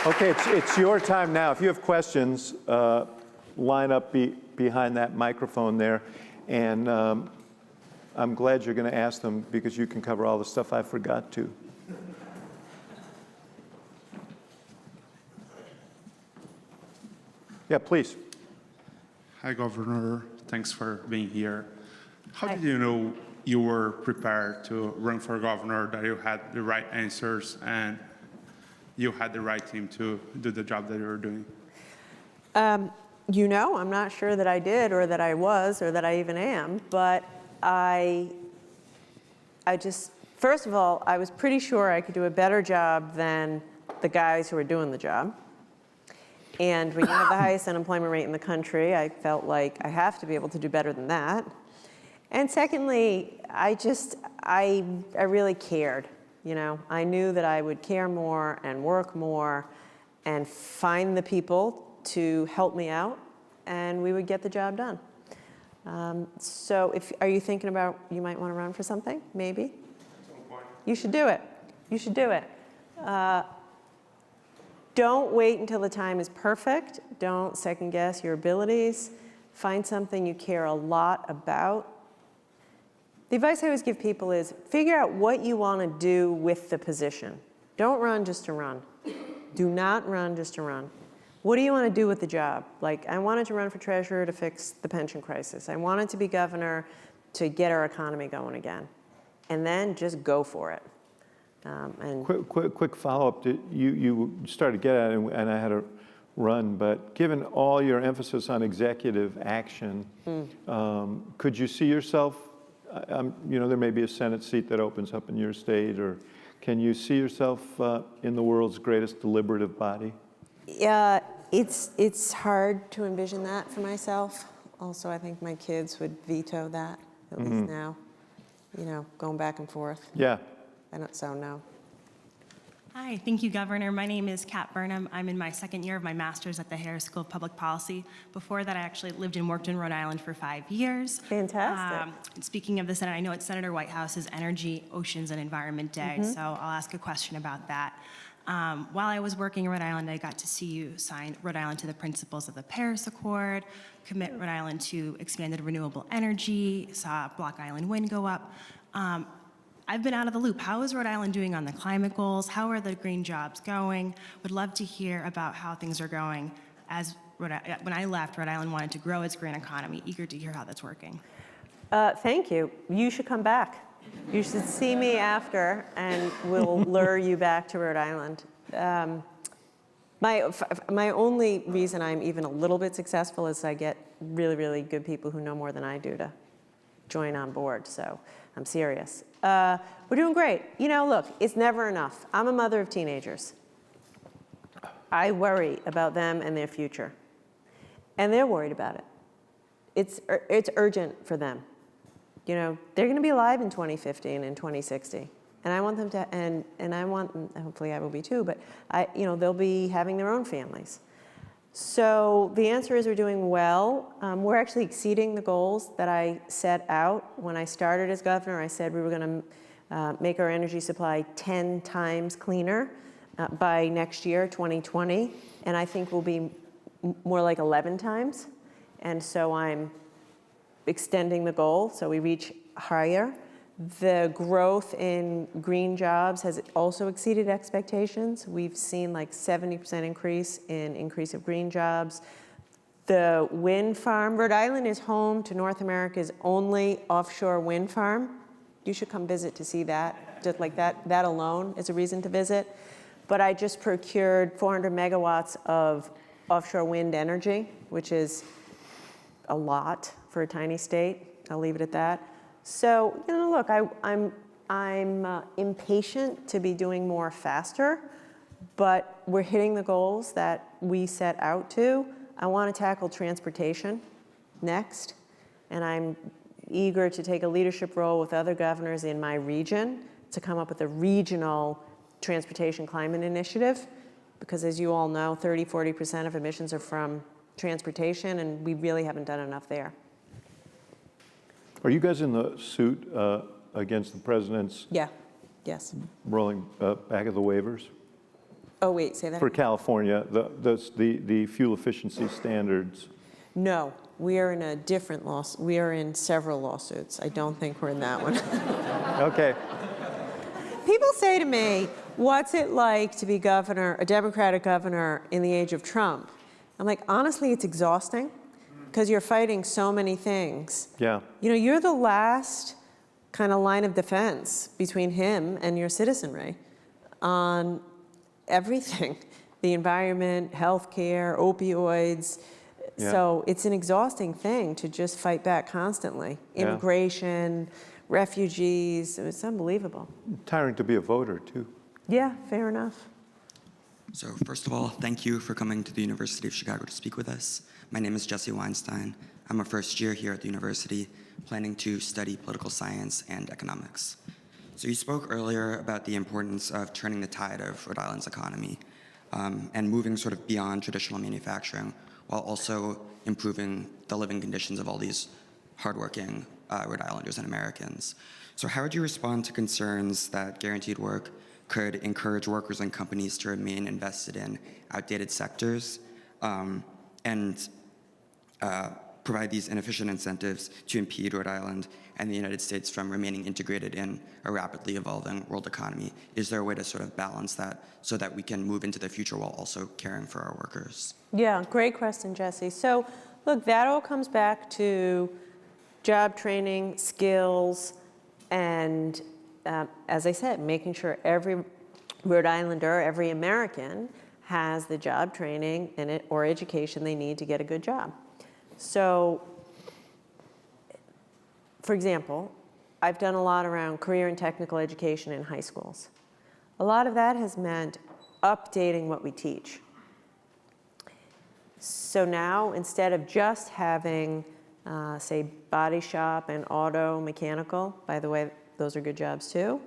Okay, it's your time now. If you have questions, line up behind that microphone there. And I'm glad you're going to ask them because you can cover all the stuff I forgot to. Yeah, please. Hi, Governor. Thanks for being here. How Hi. did you know you were prepared to run for governor, that you had the right answers and you had the right team to do the job that you were doing? You know, I'm not sure that I did or that I was or that I even am, but I just, first of all, I was pretty sure I could do a better job than the guys who were doing the job. And when you have the highest unemployment rate in the country, I felt like I have to be able to do better than that. And secondly, I really cared. You know, I knew that I would care more and work more and find the people to help me out, and we would get the job done. So are you thinking about, you might want to run for something, maybe? You should do it. You should do it. Don't wait until the time is perfect. Don't second guess your abilities. Find something you care a lot about. The advice I always give people is figure out what you want to do with the position. Don't run just to run. Do not run just to run. What do you want to do with the job? Like, I wanted to run for treasurer to fix the pension crisis. I wanted to be governor to get our economy going again. And then just go for it. Quick follow-up. You started to get at it, and I had to run, but given all your emphasis on executive action, could you see yourself, you know, there may be a Senate seat that opens up in your state, or can you see yourself in the world's greatest deliberative body? Yeah, it's hard to envision that for myself. Also, I think my kids would veto that, at least now, you know, going back and forth. Yeah. So no. Hi, thank you, Governor. My name is Kat Burnham. I'm in my second year of my master's at the Harris School of Public Policy. Before that, I actually lived and worked in Rhode Island for 5 years. Fantastic. Speaking of the Senate, I know it's Senator Whitehouse's Energy, Oceans, and Environment Day, so I'll ask a question about that. While I was working in Rhode Island, I got to see you sign Rhode Island to the principles of the Paris Accord, commit Rhode Island to expanded renewable energy, saw Block Island wind go up. I've been out of the loop. How is Rhode Island doing on the climate goals? How are the green jobs going? Would love to hear about how things are going. As when I left, Rhode Island wanted to grow its green economy. Eager to hear how that's working. Thank you. You should come back. You should see me after, and we'll lure you back to Rhode Island. My only reason I'm even a little bit successful is I get really, really good people who know more than I do to join on board, so I'm serious. We're doing great. You know, look, it's never enough. I'm a mother of teenagers. I worry about them and their future, and they're worried about it. It's urgent for them. You know, they're going to be alive in 2050 and in 2060, and I want them to, and I want, hopefully I will be too, but you know, they'll be having their own families. So the answer is we're doing well. We're actually exceeding the goals that I set out. When I started as governor, I said we were going to make our energy supply 10 times cleaner by next year, 2020. And I think we'll be more like 11 times. And so I'm extending the goal so we reach higher. The growth in green jobs has also exceeded expectations. We've seen like 70% increase of green jobs. The wind farm, Rhode Island is home to North America's only offshore wind farm. You should come visit to see that. Just like that alone is a reason to visit. But I just procured 400 megawatts of offshore wind energy, which is a lot for a tiny state. I'll leave it at that. So, you know, look, I'm impatient to be doing more faster, but we're hitting the goals that we set out to. I want to tackle transportation next, and I'm eager to take a leadership role with other governors in my region to come up with a regional transportation climate initiative, because as you all know, 30–40% of emissions are from transportation, and we really haven't done enough there. Are you guys in the suit against the president's Yes. rolling back of the waivers? Oh, wait, say that For again. California, the fuel efficiency standards. No, we are in a different lawsuit. We are in several lawsuits. I don't think we're in that one. Okay. People say to me, what's it like to be governor, a Democratic governor in the age of Trump? I'm like, honestly, it's exhausting because you're fighting so many things. Yeah. You know, you're the last kind of line of defense between him and your citizenry on everything, the environment, healthcare, opioids. Yeah. So it's an exhausting thing to just fight back constantly. Yeah. Immigration, refugees, it's unbelievable. Tiring to be a voter, too. Yeah, fair enough. So first of all, thank you for coming to the University of Chicago to speak with us. My name is Jesse Weinstein. I'm a first year here at the university, planning to study political science and economics. So you spoke earlier about the importance of turning the tide of Rhode Island's economy and moving sort of beyond traditional manufacturing while also improving the living conditions of all these hardworking Rhode Islanders and Americans. So how would you respond to concerns that guaranteed work could encourage workers and companies to remain invested in outdated sectors and provide these inefficient incentives to impede Rhode Island and the United States from remaining integrated in a rapidly evolving world economy? Is there a way to sort of balance that so that we can move into the future while also caring for our workers? Yeah, great question, Jesse. So look, that all comes back to job training, skills, and as I said, making sure every Rhode Islander, every American has the job training and or education they need to get a good job. So, for example, I've done a lot around career and technical education in high schools. A lot of that has meant updating what we teach. So now, instead of just having, say, body shop and auto mechanical, by the way, those are good jobs too,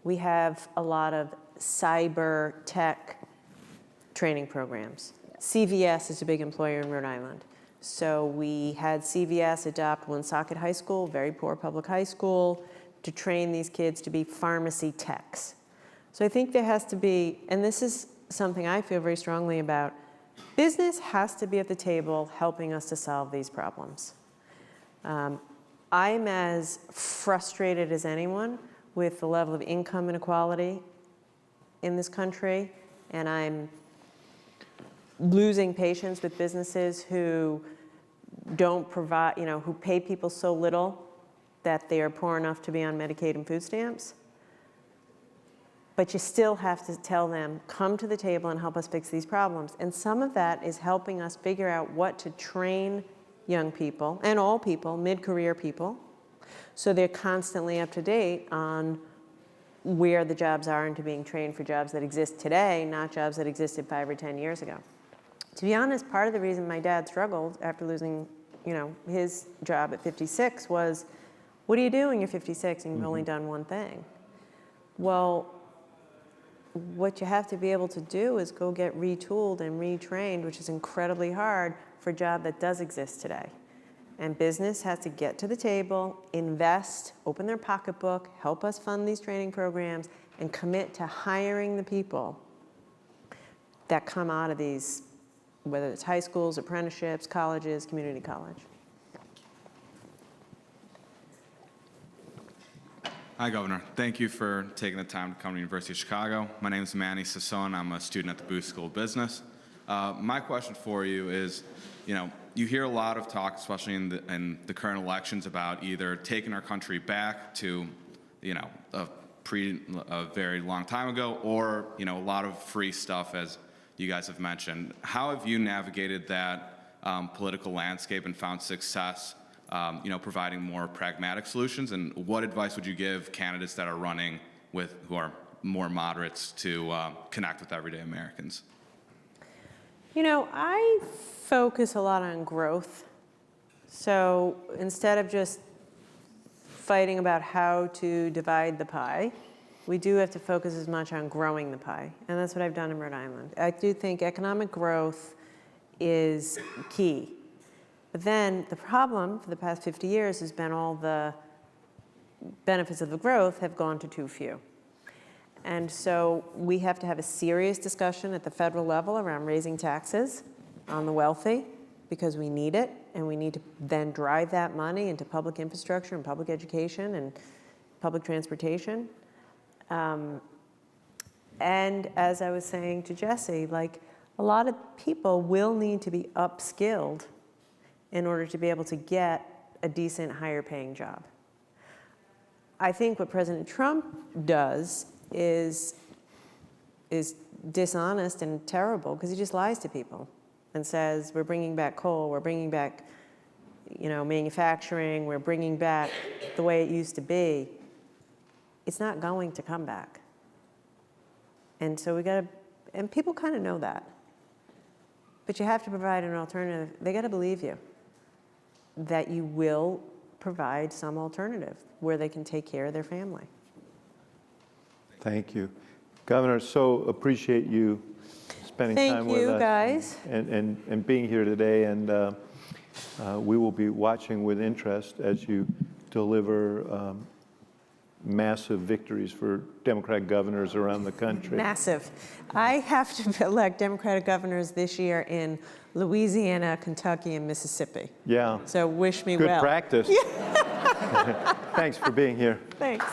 we have a lot of cyber tech training programs. CVS is a big employer in Rhode Island. So we had CVS adopt Woonsocket High School, very poor public high school, to train these kids to be pharmacy techs. So I think there has to be, and this is something I feel very strongly about, business has to be at the table helping us to solve these problems. I'm as frustrated as anyone with the level of income inequality in this country, and I'm losing patience with businesses who don't provide, you know, who pay people so little that they are poor enough to be on Medicaid and food stamps. But you still have to tell them, come to the table and help us fix these problems. And some of that is helping us figure out what to train young people, and all people, mid-career people, so they're constantly up to date on where the jobs are and to being trained for jobs that exist today, not jobs that existed 5 or 10 years ago. To be honest, part of the reason my dad struggled after losing, you know, his job at 56 was, what do you do when you're 56 and you've only done one thing? Well, what you have to be able to do is go get retooled and retrained, which is incredibly hard for a job that does exist today. And business has to get to the table, invest, open their pocketbook, help us fund these training programs, and commit to hiring the people that come out of these, whether it's high schools, apprenticeships, colleges, community college. Hi, Governor. Thank you for taking the time to come to the University of Chicago. My name is Manny Sasson. I'm a student at the Booth School of Business. My question for you is, you hear a lot of talk, especially in the current elections, about either taking our country back to, a very long time ago, or, a lot of free stuff, as you guys have mentioned. How have you navigated that political landscape and found success providing more pragmatic solutions? And what advice would you give candidates that are running who are more moderates to connect with everyday Americans? I focus a lot on growth. So instead of just fighting about how to divide the pie, we do have to focus as much on growing the pie. And that's what I've done in Rhode Island. I do think economic growth is key. But then the problem for the past 50 years has been all the benefits of the growth have gone to too few. And so we have to have a serious discussion at the federal level around raising taxes on the wealthy, because we need it, and we need to then drive that money into public infrastructure and public education and public transportation. And as I was saying to Jesse, a lot of people will need to be upskilled in order to be able to get a decent, higher paying job. I think what President Trump does is dishonest and terrible because he just lies to people and says, we're bringing back coal, we're bringing back, manufacturing, we're bringing back the way it used to be. It's not going to come back. And so and people kind of know that. But you have to provide an alternative. They got to believe you that you will provide some alternative where they can take care of their family. Thank you. Governor, so appreciate you spending time with us. Thank you, guys. And being here today. And we will be watching with interest as you deliver massive victories for Democratic governors around the country. Massive. I have to elect Democratic governors this year in Louisiana, Kentucky, and Mississippi. Yeah. So wish me Good well. practice. Thanks for being here. Thanks.